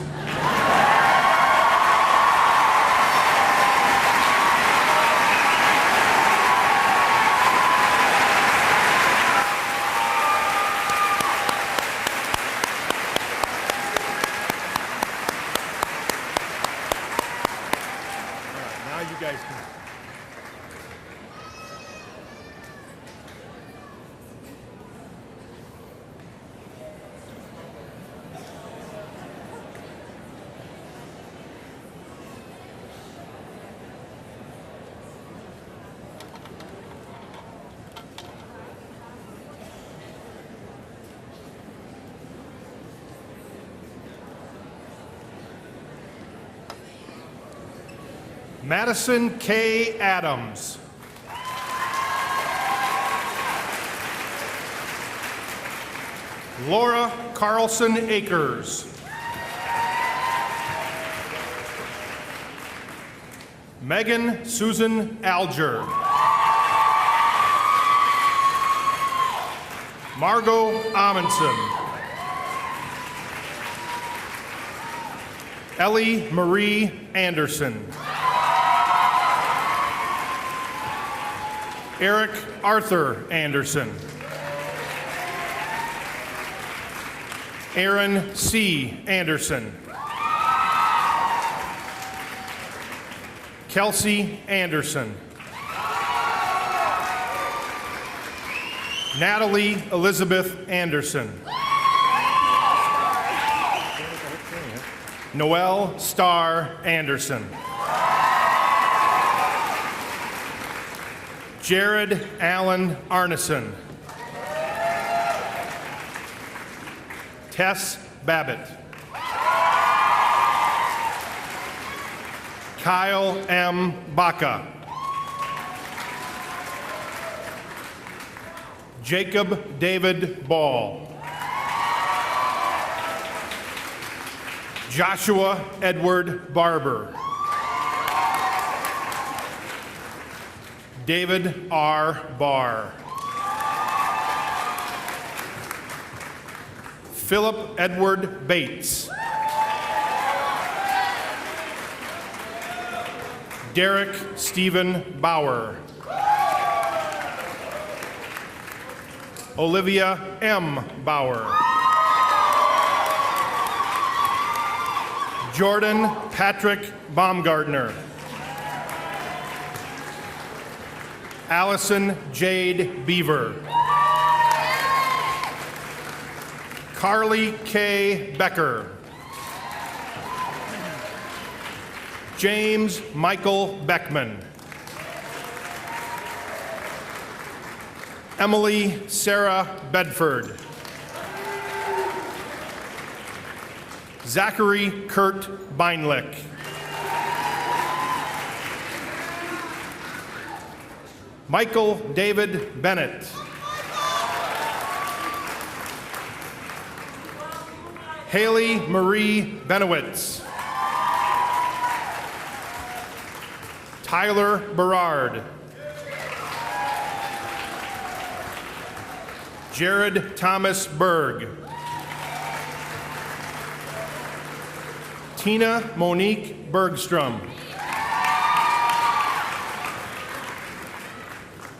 Now you guys can. Madison K. Adams. Laura Carlson Akers. Megan Susan Alger. Margot Amundsen. Ellie Marie Anderson. Eric Arthur Anderson. Aaron C. Anderson. Kelsey Anderson. Natalie Elizabeth Anderson. Noelle Starr Anderson. Jared Allen Arneson. Tess Babbitt. Kyle M. Baca. Jacob David Ball. Joshua Edward Barber. David R. Barr. Philip Edward Bates. Derek Stephen Bauer. Olivia M. Bauer. Jordan Patrick Baumgartner. Allison Jade Beaver. Carly K. Becker. James Michael Beckman. Emily Sarah Bedford. Zachary Kurt Beinlick. Michael David Bennett. Haley Marie Benowitz. Tyler Berard. Jared Thomas Berg. Tina Monique Bergstrom.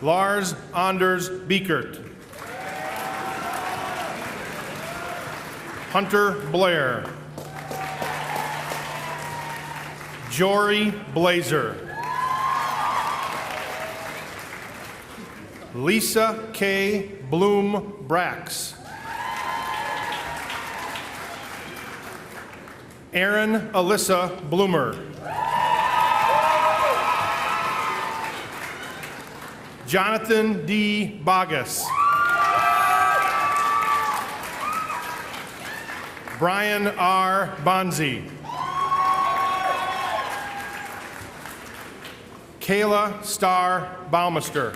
Lars Anders Biekert. Hunter Blair. Jory Blazer. Lisa K. Bloom Brax. Aaron Alyssa Bloomer. Jonathan D. Bogus. Brian R. Bonzi. Kayla Starr Baumeister.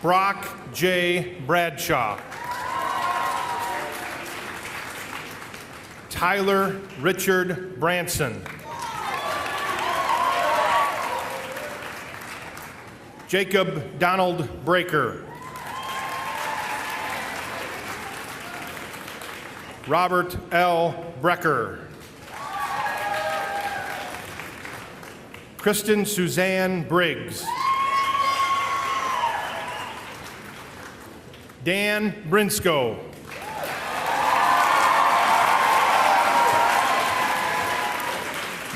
Brock J. Bradshaw. Tyler Richard Branson. Jacob Donald Breaker. Robert L. Brecker. Kristen Suzanne Briggs. Dan Brinsko.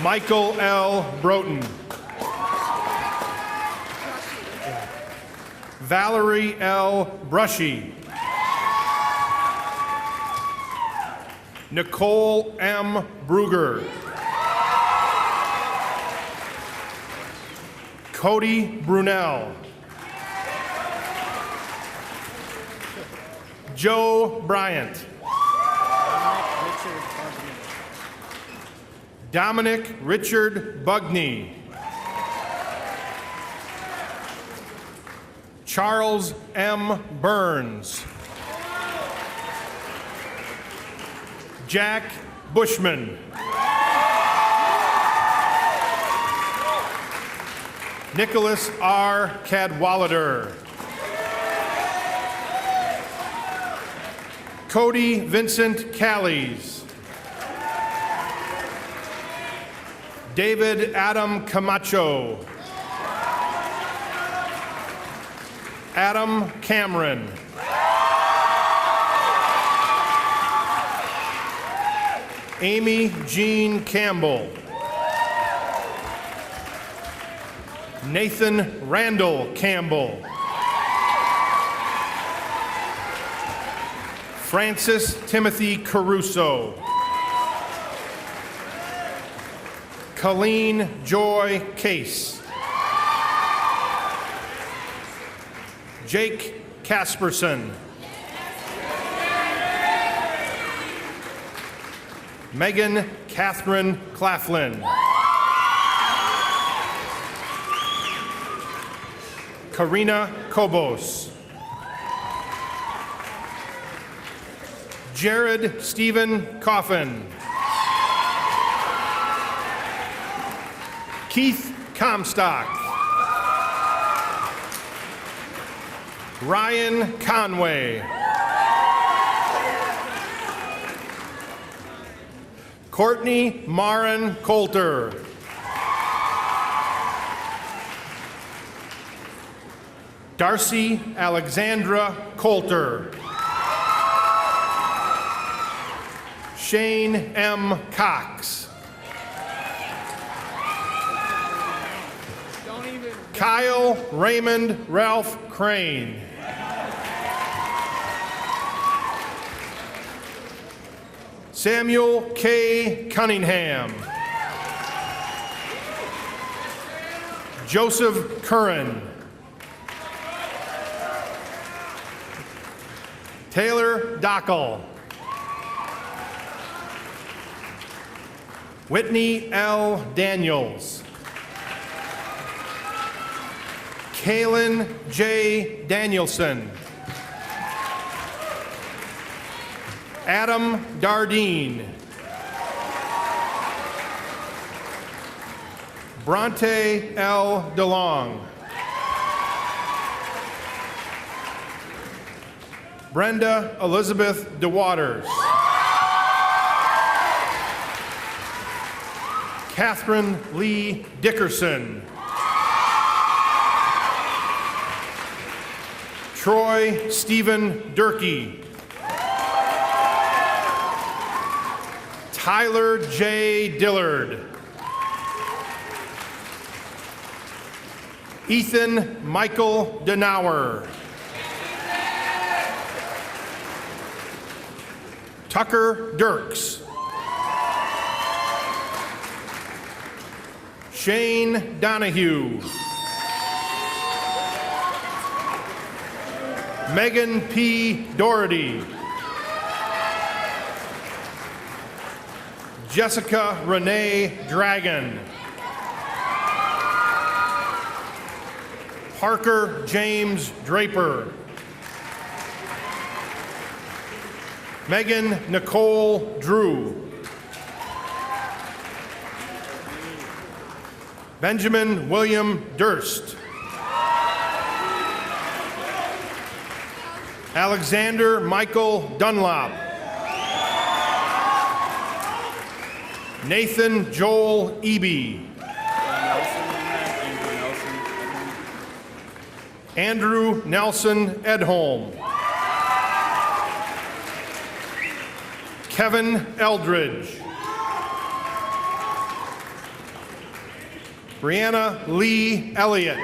Michael L. Broughton. Valerie L. Brushy. Nicole M. Bruger. Cody Brunel. Joe Bryant. Dominic Richard Bugney. Charles M. Burns. Jack Bushman. Nicholas R. Cadwallader. Cody Vincent Callies. David Adam Camacho. Adam Cameron. Amy Jean Campbell. Nathan Randall Campbell. Francis Timothy Caruso. Colleen Joy Case. Jake Casperson. Megan Catherine Claflin. Karina Kobos. Jared Stephen Coffin. Keith Comstock. Ryan Conway. Courtney Marin Coulter. Darcy Alexandra Coulter. Shane M. Cox. Kyle Raymond Ralph Crane. Samuel K. Cunningham. Joseph Curran. Taylor Dockel. Whitney L. Daniels. Kaylin J. Danielson. Adam Dardine. Bronte L. DeLong. Brenda Elizabeth DeWaters. Catherine Lee Dickerson. Troy Stephen Durkee. Tyler J. Dillard. Ethan Michael Denauer. Tucker Dirks. Shane Donahue. Megan P. Doherty. Jessica Renee Dragon. Parker James Draper. Megan Nicole Drew. Benjamin William Durst. Alexander Michael Dunlop. Nathan Joel Eby. Andrew Nelson Edholm. Kevin Eldridge. Brianna Lee Elliott.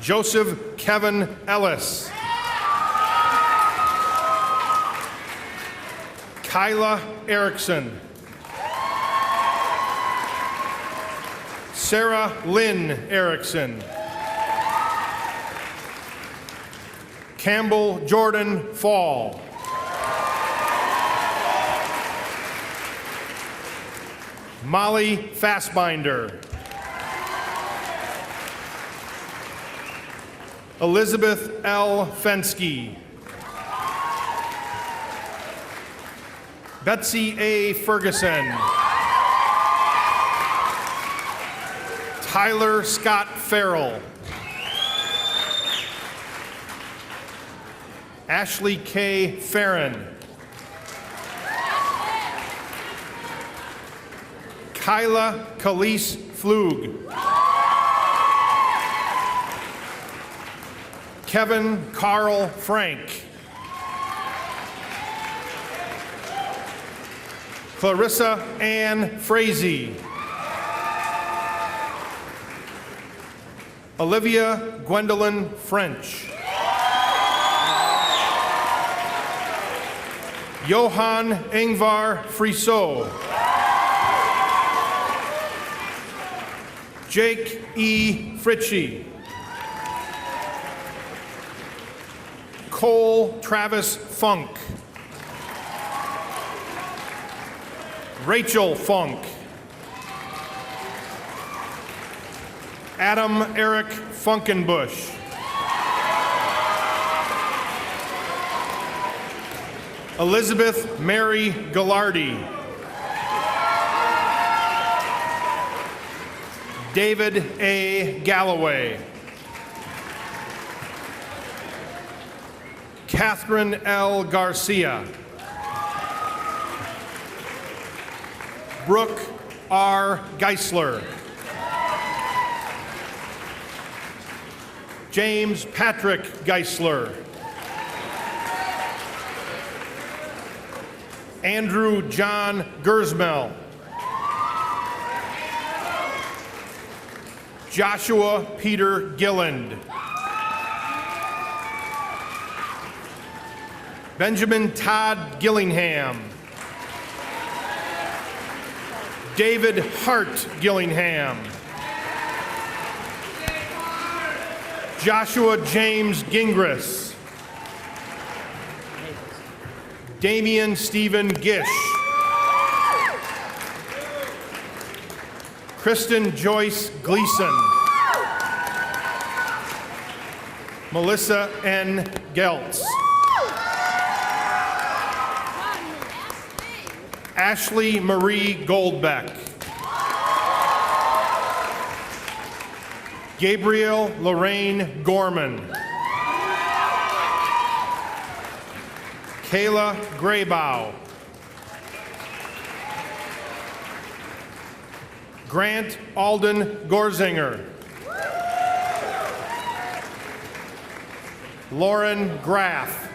Joseph Kevin Ellis. Kyla Erickson. Sarah Lynn Erickson. Campbell Jordan Fall. Molly Fassbinder. Elizabeth L. Fensky. Betsy A. Ferguson. Tyler Scott Farrell. Ashley K. Farron. Kyla Khalees Flug. Kevin Carl Frank. Clarissa Ann Frazee. Olivia Gwendolyn French. Johan Ingvar Friso. Jake E. Fritchie. Cole Travis Funk. Rachel Funk. Adam Eric Funkenbush. Elizabeth Mary Gallardi. David A. Galloway. Catherine L. Garcia. Brooke R. Geisler. James Patrick Geisler. Andrew John Gersmel. Joshua Peter Gilland. Benjamin Todd Gillingham. David Hart Gillingham. Joshua James Gingras. Damian Stephen Gish. Kristen Joyce Gleason. Melissa N. Geltz. Ashley Marie Goldbeck. Gabriel Lorraine Gorman. Kayla Graybow. Grant Alden Gorzinger. Lauren Graff.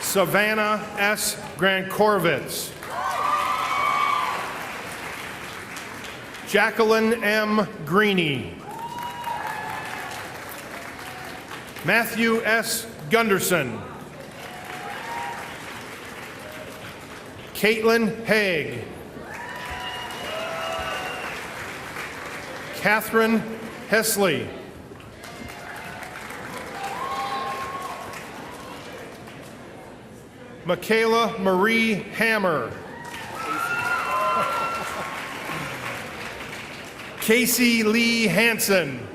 Savannah S. Grankorvitz. Jacqueline M. Greeny. Matthew S. Gunderson. Caitlin Haig. Catherine Hesley. Michaela Marie Hammer. Casey Lee Hansen.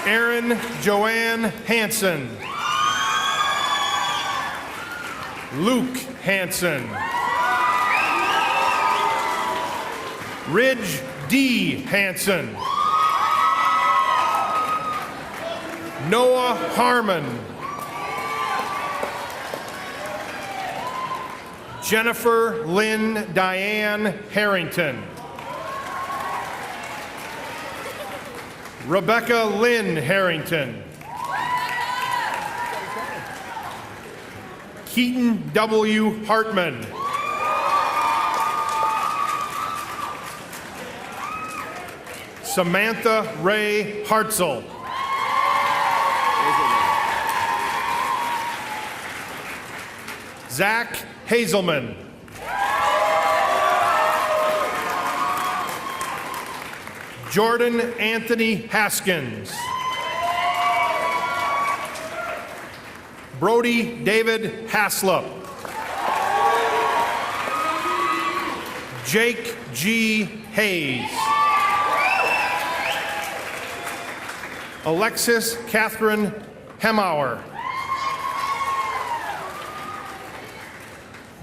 Erin Joanne Hansen. Luke Hansen. Ridge D. Hansen. Noah Harmon. Jennifer Lynn Diane Harrington. Rebecca Lynn Harrington. Keaton W. Hartman. Samantha Ray Hartzell. Zach Hazelman. Jordan Anthony Haskins. Brody David Haslop. Jake G. Hayes. Alexis Catherine Hemauer.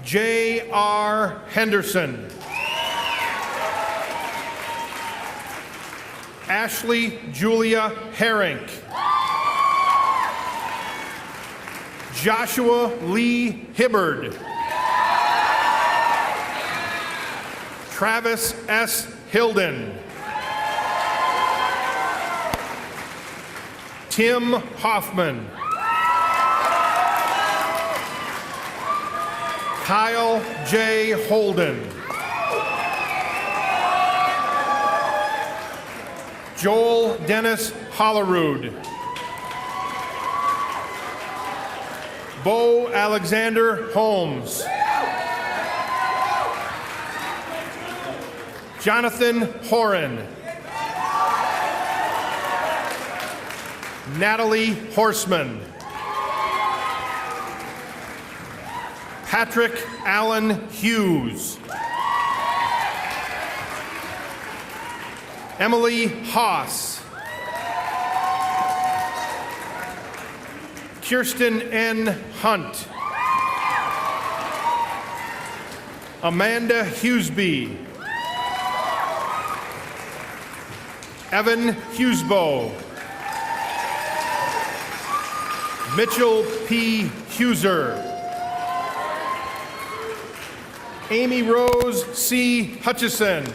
J.R. Henderson. Ashley Julia Herink. Joshua Lee Hibbard. Travis S. Hilden. Tim Hoffman. Kyle J. Holden. Joel Dennis Hollerud. Bo Alexander Holmes. Jonathan Horan. Natalie Horseman. Patrick Allen Hughes. Emily Haas. Kirsten N. Hunt. Amanda Hughesby. Evan Hughesbow. Mitchell P. Huser. Amy Rose C. Hutchison.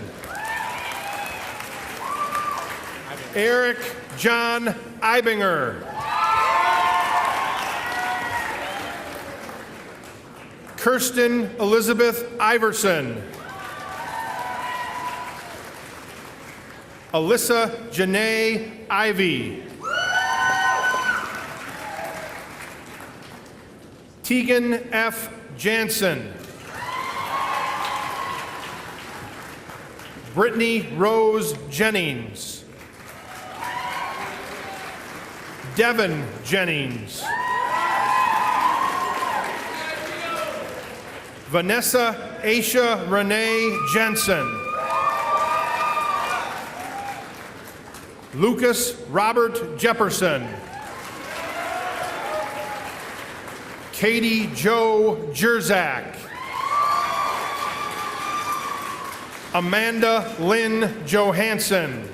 Eric John Eibinger. Kirsten Elizabeth Iverson. Alyssa Janae Ivy. Tegan F. Jansen. Brittany Rose Jennings. Devin Jennings. Vanessa Aisha Renee Jensen. Lucas Robert Jefferson. Katie Joe Jerzak. Amanda Lynn Johansson.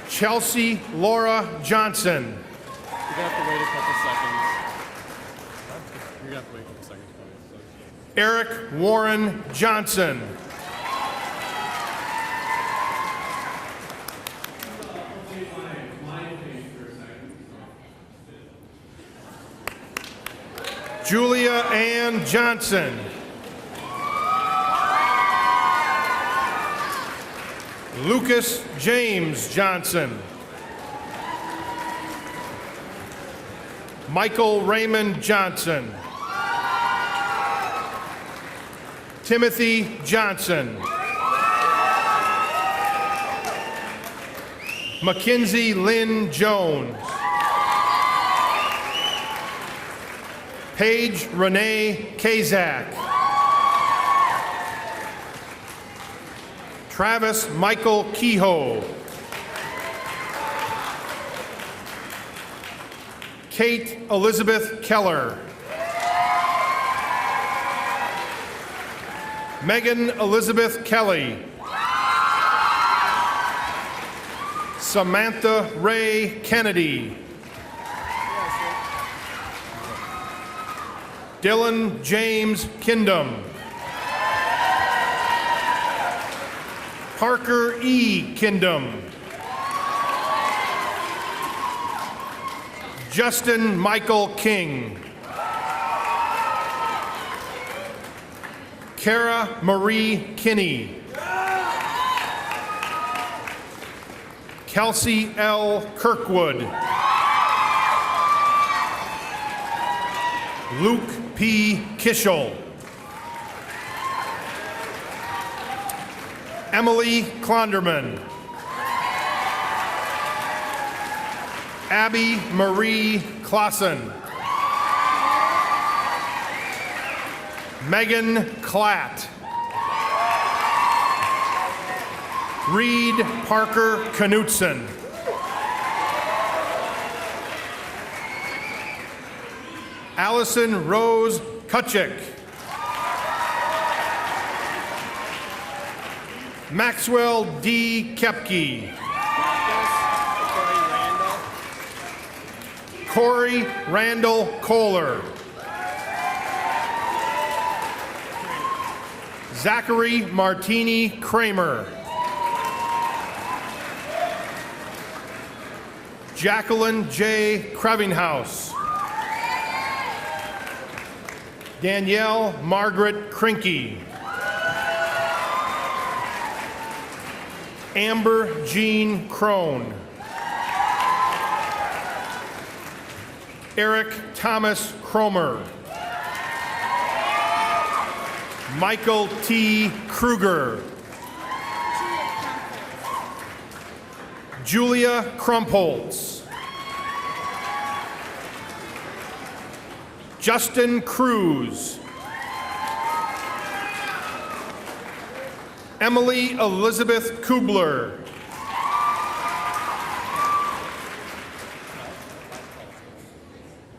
Chelsea Laura Johnson. You're gonna have to wait a couple seconds. You're gonna have to wait a couple seconds. Eric Warren Johnson. Julia Ann Johnson. Lucas James Johnson. Michael Raymond Johnson. Timothy Johnson. Mackenzie Lynn Jones. Paige Renee Kazak. Travis Michael Kehoe. Kate Elizabeth Keller. Megan Elizabeth Kelly. Samantha Ray Kennedy. Dylan James Kindom. Parker E. Kindom. Justin Michael King. Kara Marie Kinney. Kelsey L. Kirkwood. Luke P. Kishel. Emily Klonderman. Abby Marie Clausen. Megan Klatt. Reed Parker Knutson. Allison Rose Kutchik. Maxwell D. Kepke. Corey Randall Kohler. Zachary Martini Kramer. Jacqueline J. Krevinghaus. Danielle Margaret Krinke. Amber Jean Crone. Eric Thomas Cromer. Michael T. Kruger. Julia Krumpholtz. Justin Cruz. Emily Elizabeth Kubler.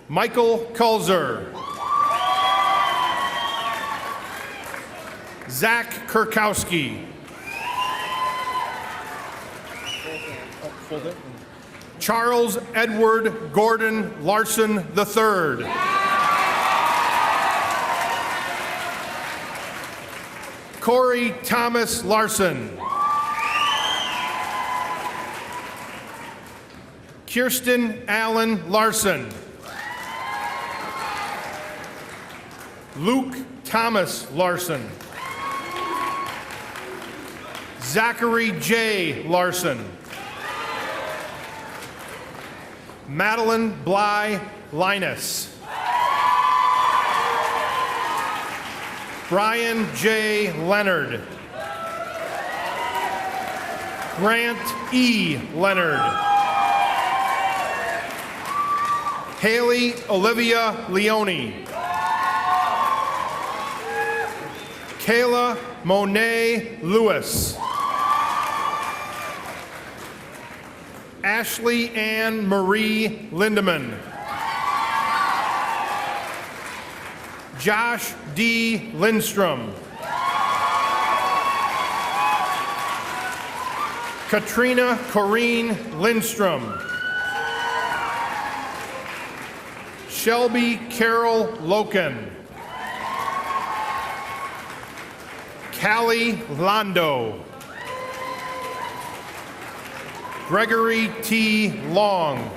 Michael Kulzer. Zach Kurkowski. Charles Edward Gordon Larson III. Corey Thomas Larson. Kirsten Allen Larson. Luke Thomas Larson. Zachary J. Larson. Madeline Bly Linus. Brian J. Leonard. Grant E. Leonard. Haley Olivia Leone. Kayla Monet Lewis. Ashley Ann Marie Lindemann. Josh D. Lindstrom. Katrina Corrine Lindstrom. Shelby Carol Loken. Callie Londo. Gregory T. Long.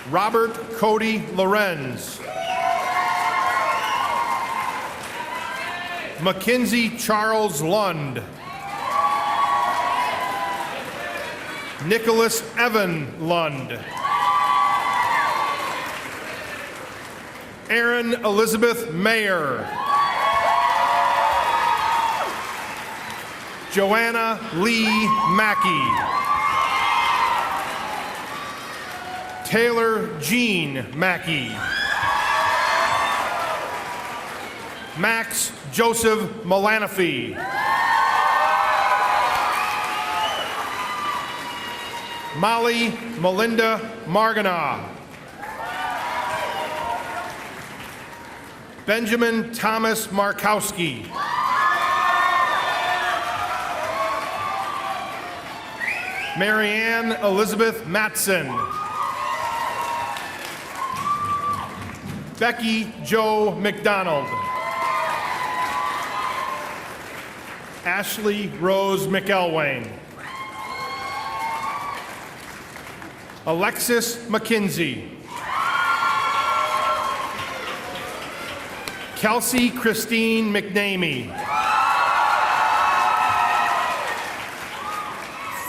Robert Cody Lorenz. Mackenzie Charles Lund. Nicholas Evan Lund. Erin Elizabeth Mayer. Joanna Lee Mackey. Taylor Jean Mackey. Max Joseph Malanafi. Molly Melinda Margana. Benjamin Thomas Markowski. Marianne Elizabeth Matson. Becky Jo McDonald. Ashley Rose McElwain. Alexis McKinsey. Kelsey Christine McNamee.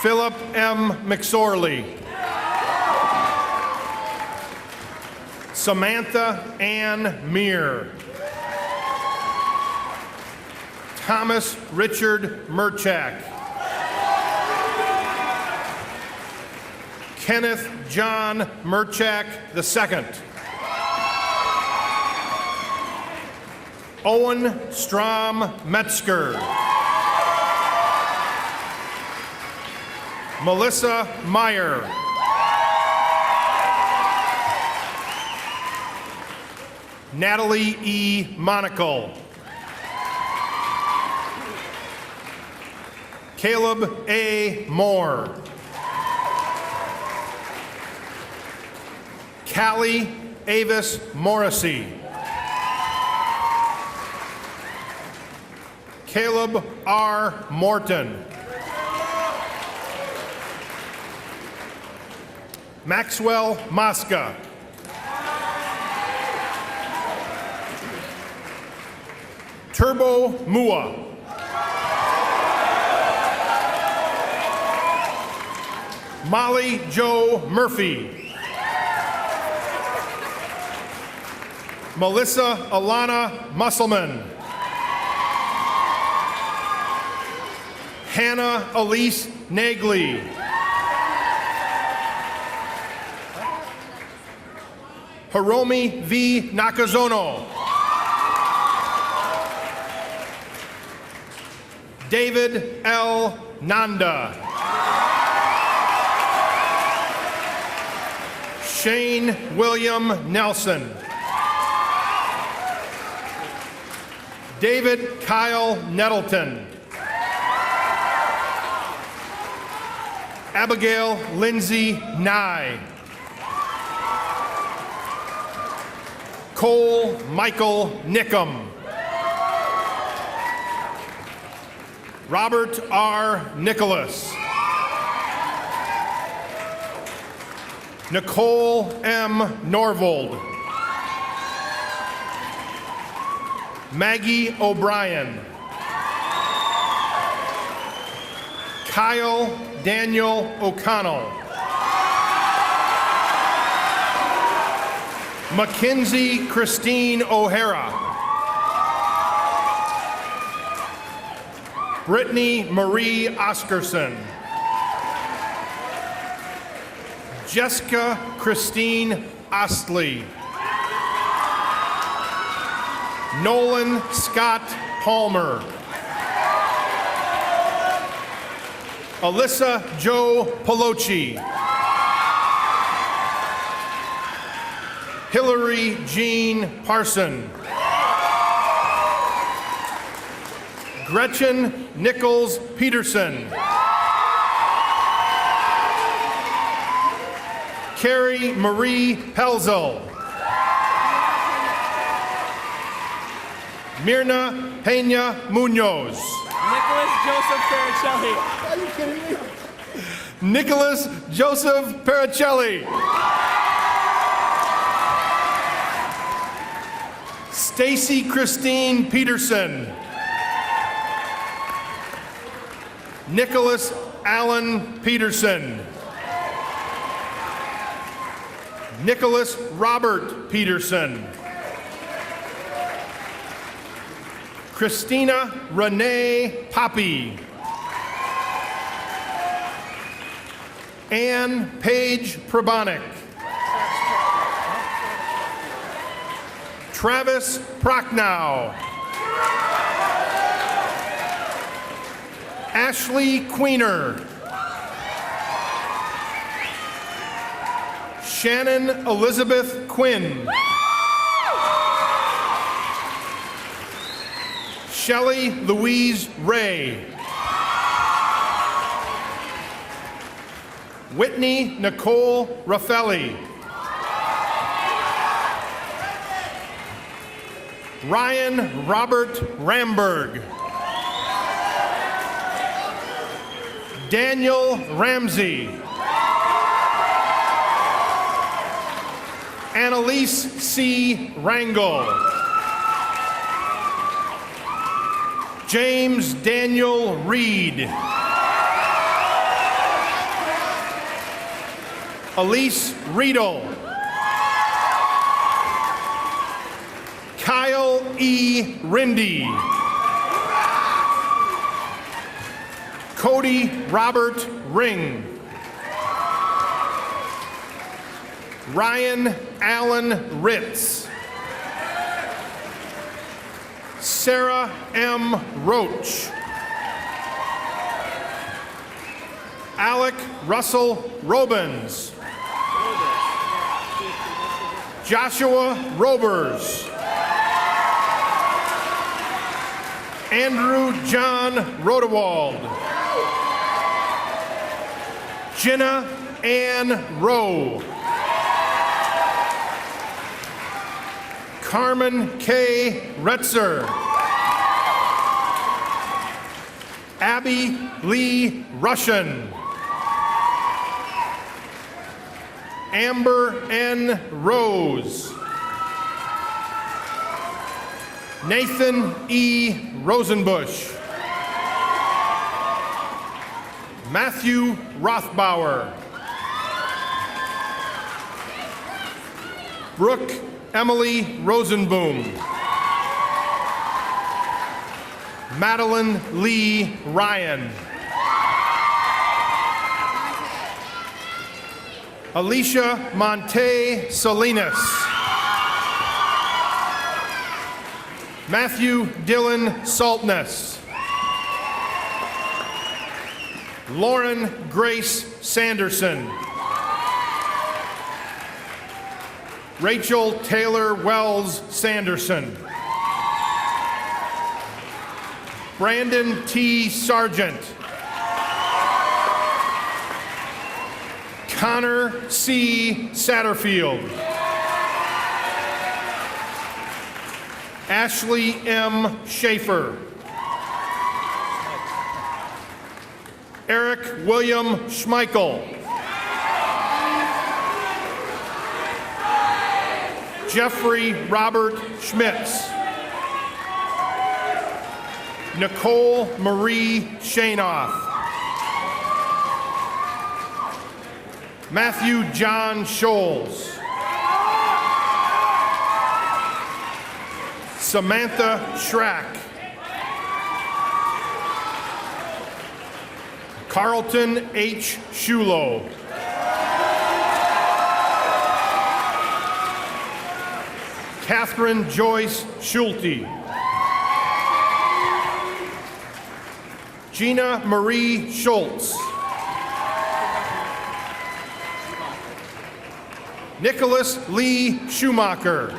Philip M. McSorley. Samantha Ann Meir. Thomas Richard Merchak. Kenneth John Merchak II. Owen Strom Metzger. Melissa Meyer. Natalie E. Monaco. Caleb A. Moore. Callie Avis Morrissey. Caleb R. Morton. Maxwell Mosca. Turbo Mua. Molly Jo Murphy. Melissa Alana Musselman. Hannah Elise Nagley. Hiromi V. Nakazono. David L. Nanda. Shane William Nelson. David Kyle Nettleton. Abigail Lindsay Nye. Cole Michael Nickum. Robert R. Nicholas. Nicole M. Norvold. Maggie O'Brien. Kyle Daniel O'Connell. Mackenzie Christine O'Hara. Brittany Marie Oscarson. Jessica Christine Ostley. Nolan Scott Palmer. Alyssa Jo Peloci. Hillary Jean Parson. Gretchen Nichols Peterson. Carrie Marie Pelzel. Mirna Peña Munoz. Nicholas Joseph Pericelli. Are you kidding me? Nicholas Joseph Pericelli. Stacy Christine Peterson. Nicholas Allen Peterson. Nicholas Robert Peterson. Christina Renee Poppy. Ann Page Probonic. Travis Prochnow. Ashley Queener. Shannon Elizabeth Quinn. Shelley Louise Ray. Whitney Nicole Raffelli. Ryan Robert Ramberg. Daniel Ramsey. Annalise C. Rangel. James Daniel Reed. Elise Riedel. Kyle E. Rindy. Cody Robert Ring. Ryan Allen Ritz. Sarah M. Roach. Alec Russell Robins. Joshua Robers. Andrew John Rodewald. Jenna Ann Rowe. Carmen K. Retzer. Abby Lee Russian. Amber N. Rose. Nathan E. Rosenbusch. Matthew Rothbauer. Brooke Emily Rosenboom. Madeline Lee Ryan. Alicia Monte Salinas. Matthew Dillon Saltness. Lauren Grace Sanderson. Rachel Taylor Wells Sanderson. Brandon T. Sargent. Connor C. Satterfield. Ashley M. Schaefer. Eric William Schmeichel. Jeffrey Robert Schmitz. Nicole Marie Shainoff. Matthew John Scholes. Samantha Schrack. Carlton H. Catherine Joyce Schulte. Gina Marie Schultz. Nicholas Lee Schumacher.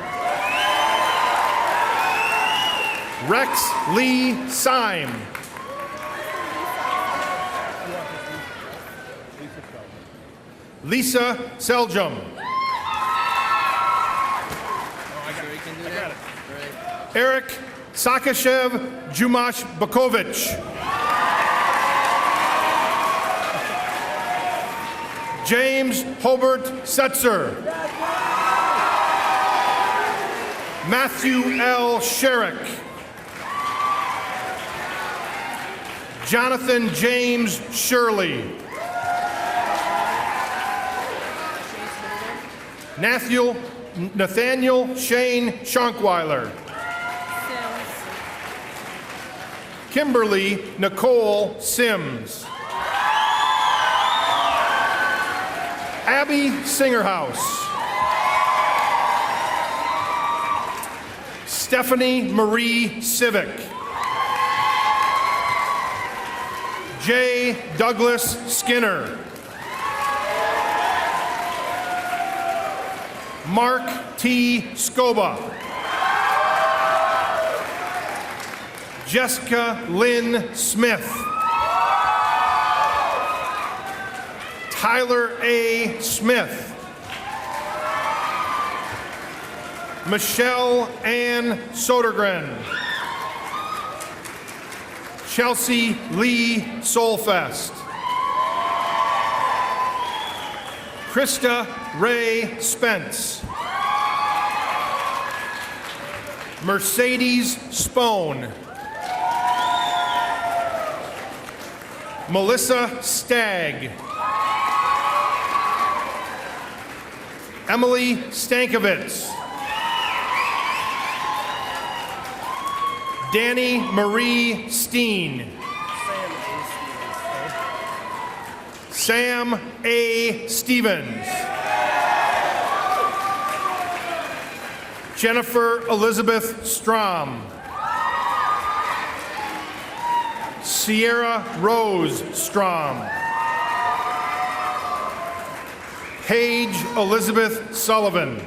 Rex Lee Syme. Lisa Seljum. Eric Sakashev Jumash Bakovich. James Hobart Setzer. Matthew L. Sherrick. Jonathan James Shirley. Nathaniel Shane Schonkweiler. Kimberly Nicole Sims. Abby Singerhouse. Stephanie Marie Civic. J. Douglas Skinner. Mark T. Scoba. Jessica Lynn Smith. Tyler A. Smith. Michelle Ann Sodergren. Chelsea Lee Solfest. Krista Ray Spence. Mercedes Spone. Melissa Stagg. Emily Stankovitz. Danny Marie Steen. Sam A. Stevens. Jennifer Elizabeth Strom. Sierra Rose Strom. Paige Elizabeth Sullivan.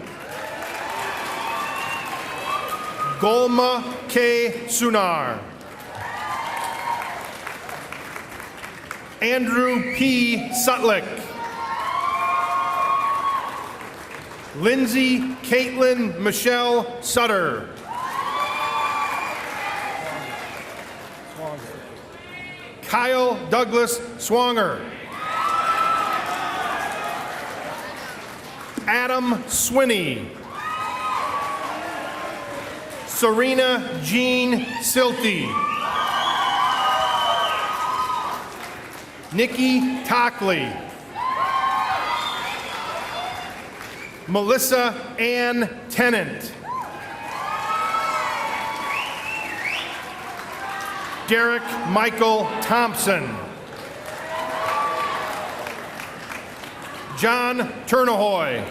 Golma K. Sunar. Andrew P. Sutlick. Lindsay Caitlin Michelle Sutter. Kyle Douglas Swanger. Adam Swinney. Serena Jean Silty. Nikki Tockley. Melissa Ann Tennant. Derek Michael Thompson. John Turnahoy.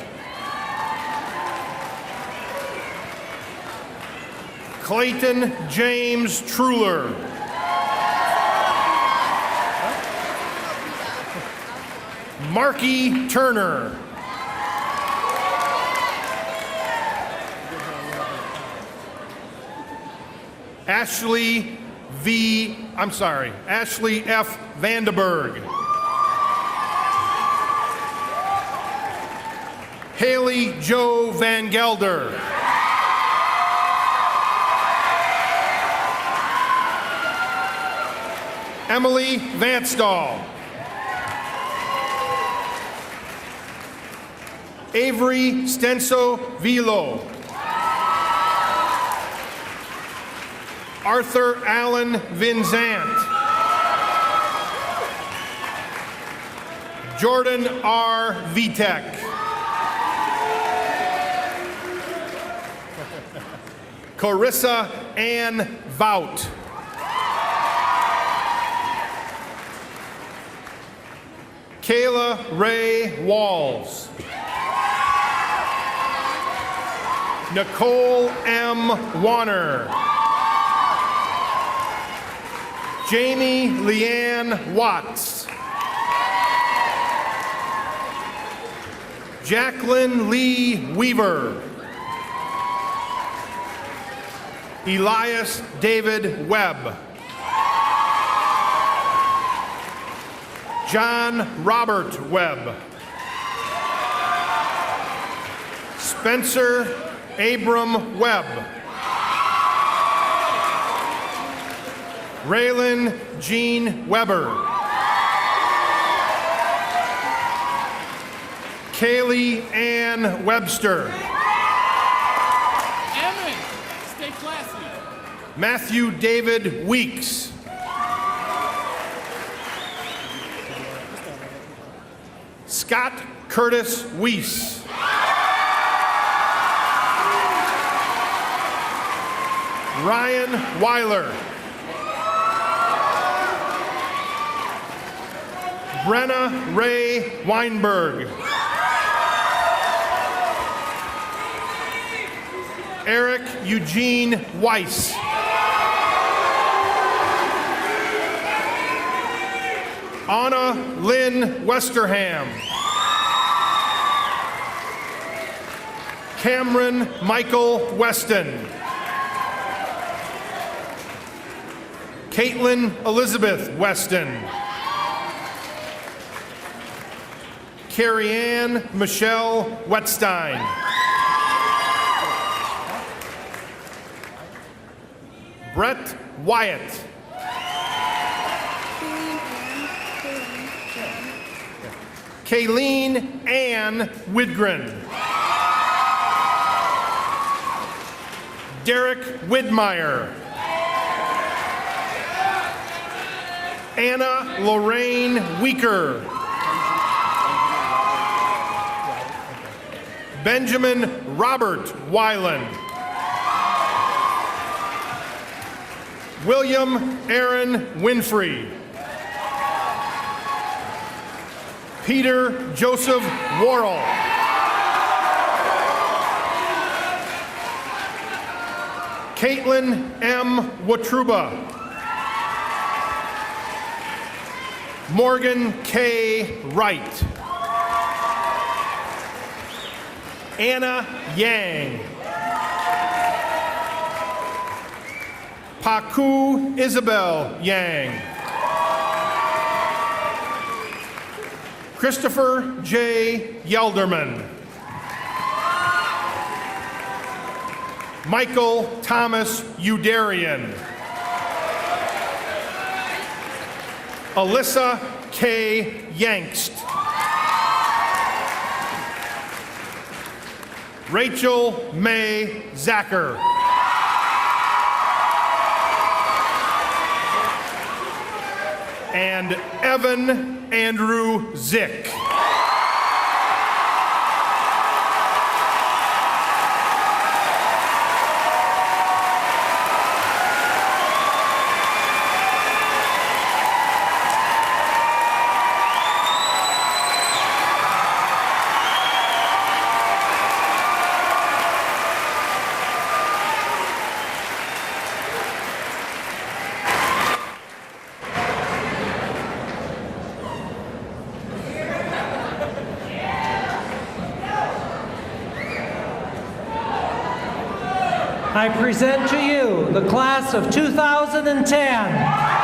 Clayton James Truler. Marky Turner. Ashley F. Vandenberg. Haley Joe Van Gelder. Emily Vanstall. Avery Stenso Vilo. Arthur Allen Vinzant. Jordan R. Vitek. Carissa Ann Vout. Kayla Ray Walls. Nicole M. Warner. Jamie Leanne Watts. Jacqueline Lee Weaver. Elias David Webb. John Robert Webb. Spencer Abram Webb. Raylan Jean Weber. Kaylee Ann Webster. Evan, stay classy. Matthew David Weeks. Scott Curtis Weiss. Ryan Weiler. Brenna Ray Weinberg. Eric Eugene Weiss. Anna Lynn Westerham. Cameron Michael Weston. Caitlin Elizabeth Weston. Carrie Ann Michelle Wetstein. Brett Wyatt. Kayleen Ann Widgren. Derek Widmeyer. Anna Lorraine Weaker. Benjamin Robert Weiland. William Aaron Winfrey. Peter Joseph Worrell. Caitlin M. Watruba. Morgan K. Wright. Anna Yang. Paku Isabel Yang. Christopher J. Yelderman. Michael Thomas Udarian. Alyssa K. Yankst. Rachel May Zacher. And Evan Andrew Zick. I present to you the class of 2010.